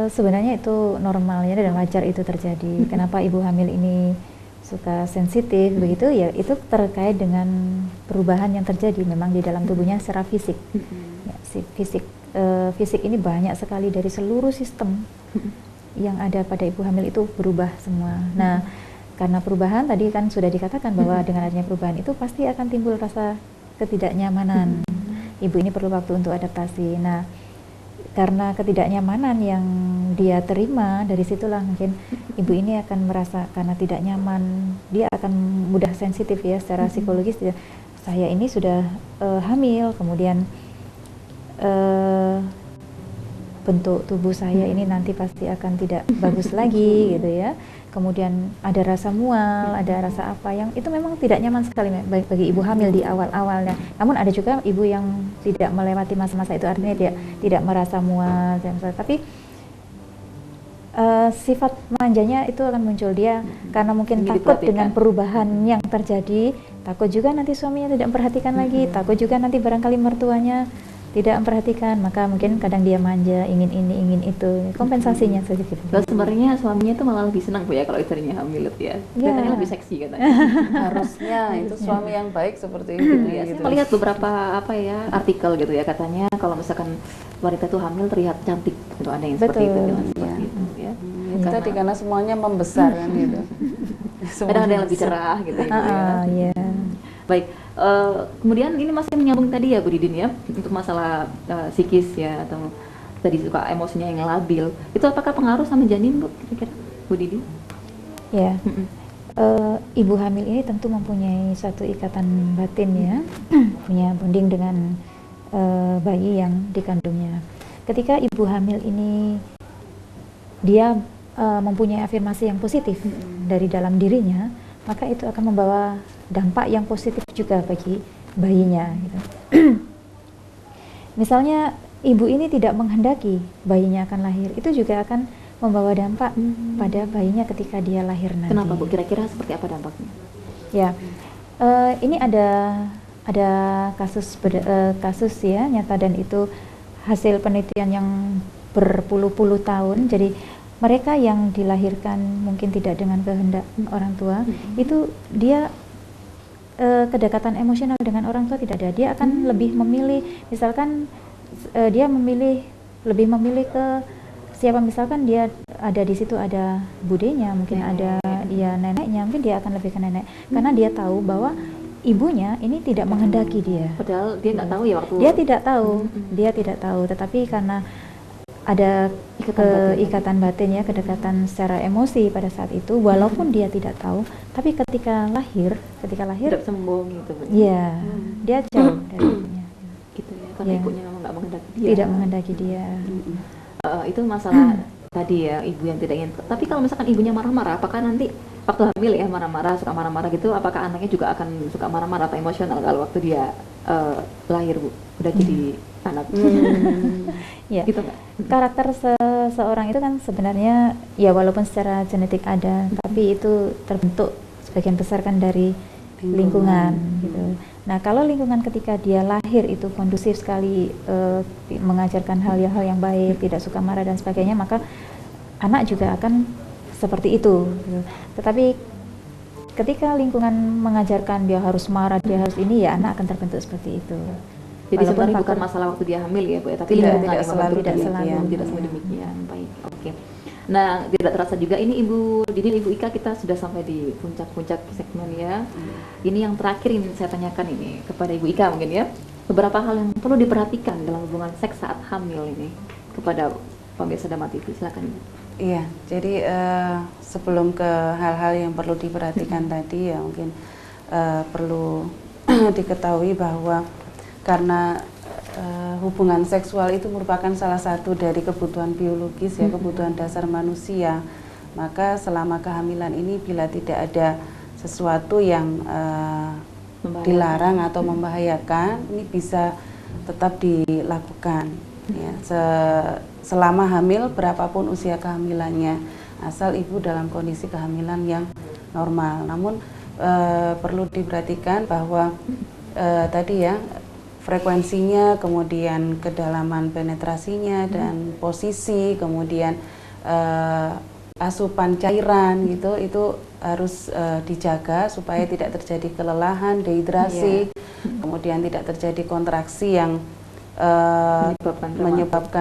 Sebenarnya itu normalnya dan wajar itu terjadi. Kenapa ibu hamil ini suka sensitif begitu ya, itu terkait dengan perubahan yang terjadi memang di dalam tubuhnya secara fisik. Ya, fisik ini banyak sekali dari seluruh sistem yang ada pada ibu hamil itu berubah semua. Nah, karena perubahan tadi kan sudah dikatakan bahwa dengan adanya perubahan itu pasti akan timbul rasa ketidaknyamanan. Ibu ini perlu waktu untuk adaptasi. Nah, karena ketidaknyamanan yang dia terima, dari situlah mungkin ibu ini akan merasa karena tidak nyaman, dia akan mudah sensitif ya secara psikologis, saya ini sudah hamil, kemudian bentuk tubuh saya ini nanti pasti akan tidak bagus lagi gitu ya. Kemudian ada rasa mual, ada rasa apa yang itu memang tidak nyaman sekali bagi ibu hamil di awal-awalnya. Namun ada juga ibu yang tidak melewati masa-masa itu, artinya dia tidak merasa mual, tapi sifat manjanya itu akan muncul dia karena mungkin takut dengan perubahan yang terjadi, takut juga nanti suaminya tidak memperhatikan lagi, takut juga nanti barangkali mertuanya tidak memperhatikan, maka mungkin kadang dia manja, ingin ini, ingin itu, kompensasinya saja gitu. Kalau sebenarnya suaminya itu malah lebih senang Bu ya kalau istrinya hamil ya. Kelihatannya lebih seksi katanya. Harusnya itu suami yang baik seperti itu. Ya, gitu. saya melihat beberapa artikel gitu ya, katanya kalau misalkan wanita itu hamil terlihat cantik gitu, ada yang seperti itu, seperti itu ya. Itu tadi karena semuanya membesar kan gitu. Kadang ada yang lebih cerah gitu ya. Baik, kemudian ini masih menyambung tadi ya Bu Didin ya, untuk masalah psikis ya, atau tadi suka emosinya yang labil, itu apakah pengaruh sama janin Bu, kira-kira Bu Didin? Ya, ibu hamil ini tentu mempunyai suatu ikatan batin ya, punya bonding dengan bayi yang dikandungnya. Ketika ibu hamil ini dia mempunyai afirmasi yang positif dari dalam dirinya, maka itu akan membawa dampak yang positif juga bagi bayinya gitu. Misalnya ibu ini tidak menghendaki bayinya akan lahir, itu juga akan membawa dampak pada bayinya ketika dia lahir nanti. Kenapa Bu? Kira-kira seperti apa dampaknya? Ya, ini ada kasus ya nyata, dan itu hasil penelitian yang berpuluh-puluh tahun. Jadi mereka yang dilahirkan mungkin tidak dengan kehendak orang tua, itu dia kedekatan emosional dengan orang tua tidak ada. Dia akan lebih memilih, misalkan dia lebih memilih ke siapa, misalkan dia ada di situ ada budenya, mungkin ada ya neneknya, mungkin dia akan lebih ke nenek karena dia tahu bahwa ibunya ini tidak menghendaki dia. Padahal dia nggak tahu ya waktu. Dia tidak tahu, tetapi karena ada ikatan batin ya, kedekatan secara emosi pada saat itu, walaupun dia tidak tahu, tapi ketika lahir tidak sembuh gitu. Iya, dia jauh dari ibunya. Gitu ya, karena ibunya memang nggak menghendaki dia. Tidak menghendaki dia. Itu masalah tadi ya, ibu yang tidak ingin. Tapi kalau misalkan ibunya marah-marah, apakah nanti waktu hamil ya suka marah-marah gitu, apakah anaknya juga akan suka marah-marah atau emosional kalau waktu dia lahir Bu, udah jadi anak? Ya, gitu nggak? Karakter seseorang itu kan sebenarnya ya walaupun secara genetik ada, tapi itu terbentuk sebagian besar kan dari lingkungan gitu. Nah, kalau lingkungan ketika dia lahir itu kondusif sekali, mengajarkan hal-hal yang baik, tidak suka marah dan sebagainya, maka anak juga akan seperti itu gitu. Tetapi ketika lingkungan mengajarkan dia harus marah, dia harus ini, ya anak akan terbentuk seperti itu. Jadi sebenarnya bukan masalah waktu dia hamil ya Bu ya, tapi lingkungan tidak selalu demikian. Baik, oke. Nah, tidak terasa juga ini Ibu Didin, Ibu Ika, kita sudah sampai di puncak-puncak segmen ya. Ini yang terakhir ini saya tanyakan ini kepada Ibu Ika mungkin ya. Beberapa hal yang perlu diperhatikan dalam hubungan seks saat hamil ini kepada pemirsa Dhamma TV, silakan. Iya, jadi sebelum ke hal-hal yang perlu diperhatikan tadi ya, mungkin perlu diketahui bahwa karena hubungan seksual itu merupakan salah satu dari kebutuhan biologis ya, kebutuhan dasar manusia, maka selama kehamilan ini bila tidak ada sesuatu yang dilarang atau membahayakan, ini bisa tetap dilakukan ya, selama hamil berapapun usia kehamilannya, asal ibu dalam kondisi kehamilan yang normal. Namun perlu diperhatikan bahwa tadi ya, frekuensinya, kemudian kedalaman penetrasinya dan posisi, kemudian asupan cairan gitu, itu harus dijaga supaya tidak terjadi kelelahan, dehidrasi, kemudian tidak terjadi kontraksi yang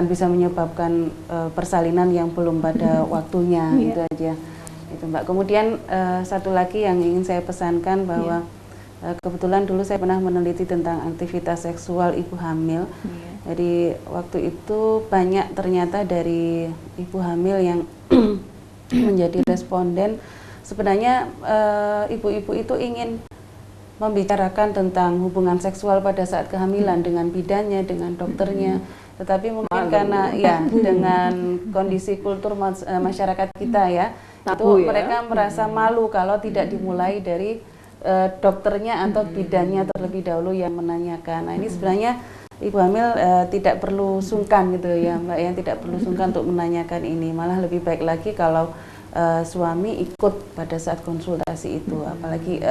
bisa menyebabkan persalinan yang belum pada waktunya. Itu aja itu Mbak. Kemudian satu lagi yang ingin saya pesankan bahwa kebetulan dulu saya pernah meneliti tentang aktivitas seksual ibu hamil. Jadi waktu itu banyak ternyata dari ibu hamil yang menjadi responden, sebenarnya ibu-ibu itu ingin membicarakan tentang hubungan seksual pada saat kehamilan dengan bidannya, dengan dokternya. Tetapi mungkin karena ya dengan kondisi kultur masyarakat kita ya, Tabu itu ya. mereka merasa malu kalau tidak dimulai dari dokternya atau bidannya terlebih dahulu yang menanyakan. Nah ini sebenarnya ibu hamil tidak perlu sungkan gitu ya Mbak ya, tidak perlu sungkan untuk menanyakan ini. Malah lebih baik lagi kalau suami ikut pada saat konsultasi itu, apalagi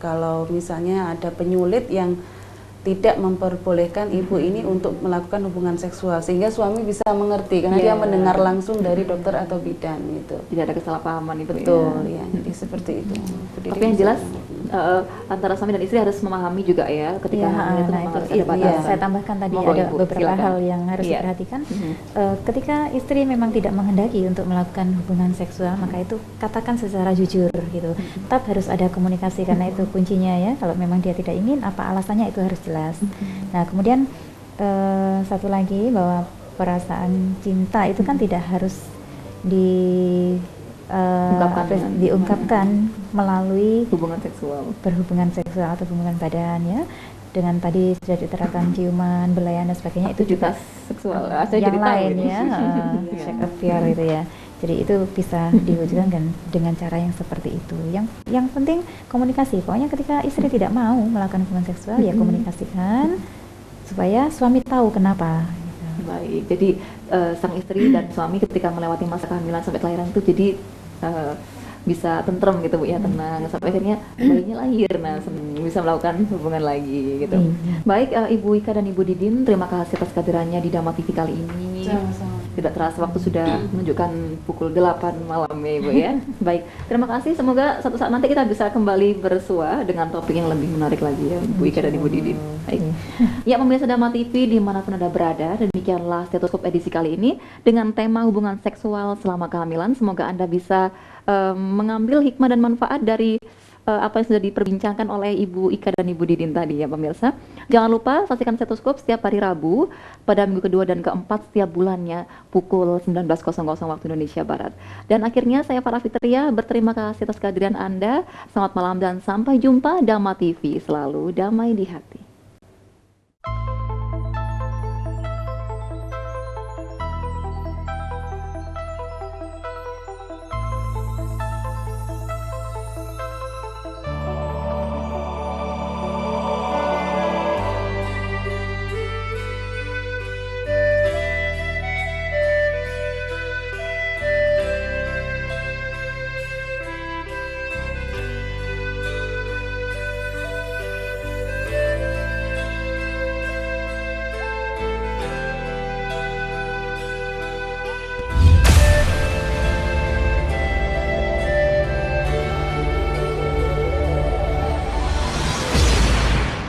kalau misalnya ada penyulit yang tidak memperbolehkan ibu ini untuk melakukan hubungan seksual, sehingga suami bisa mengerti karena dia mendengar langsung dari dokter atau bidan gitu. Tidak ada kesalahpahaman itu. Betul ya, jadi seperti itu. Tapi yang jelas antara suami dan istri harus memahami juga ya ketika hamil itu memang harus ada batasan. Saya tambahkan tadi Monggo, ada Ibu, beberapa silakan. hal yang harus diperhatikan. Ketika istri memang tidak menghendaki untuk melakukan hubungan seksual, maka itu katakan secara jujur gitu. Tetap harus ada komunikasi karena itu kuncinya ya. Kalau memang dia tidak ingin, apa alasannya itu harus jelas. Nah kemudian satu lagi bahwa perasaan cinta itu kan tidak harus diungkapkan melalui Hubungan seksual. berhubungan seksual atau hubungan badan ya, dengan tadi sudah diterapkan ciuman, belayan dan sebagainya itu juga seksual. yang lain ya, check appear itu ya. Jadi itu bisa diwujudkan dengan cara yang seperti itu. Yang penting komunikasi. Pokoknya ketika istri tidak mau melakukan hubungan seksual ya komunikasikan supaya suami tahu kenapa. Baik, jadi sang istri dan suami ketika melewati masa kehamilan sampai kelahiran itu jadi bisa tentrem gitu Bu ya, tenang sampai akhirnya bayinya lahir, nah bisa melakukan hubungan lagi gitu. Baik, Ibu Ika dan Ibu Didin, terima kasih atas kehadirannya di Dama TV kali ini. Tidak terasa waktu sudah menunjukkan pukul 8 malam ya Ibu ya. Baik, terima kasih, semoga suatu saat nanti kita bisa kembali bersua dengan topik yang lebih menarik lagi ya Bu Ika dan Ibu Didin. Baik. Ya, pemirsa Dama TV dimanapun Anda berada, demikianlah Stetoskop edisi kali ini dengan tema hubungan seksual selama kehamilan. Semoga Anda bisa mengambil hikmah dan manfaat dari apa yang sudah diperbincangkan oleh Ibu Ika dan Ibu Didin tadi ya pemirsa. Jangan lupa saksikan Stetoskop setiap hari Rabu pada minggu kedua dan keempat setiap bulannya pukul 19.00 waktu Indonesia Barat. Dan akhirnya saya Farah Fitria berterima kasih atas kehadiran Anda. Selamat malam dan sampai jumpa. Dama TV, selalu damai di hati.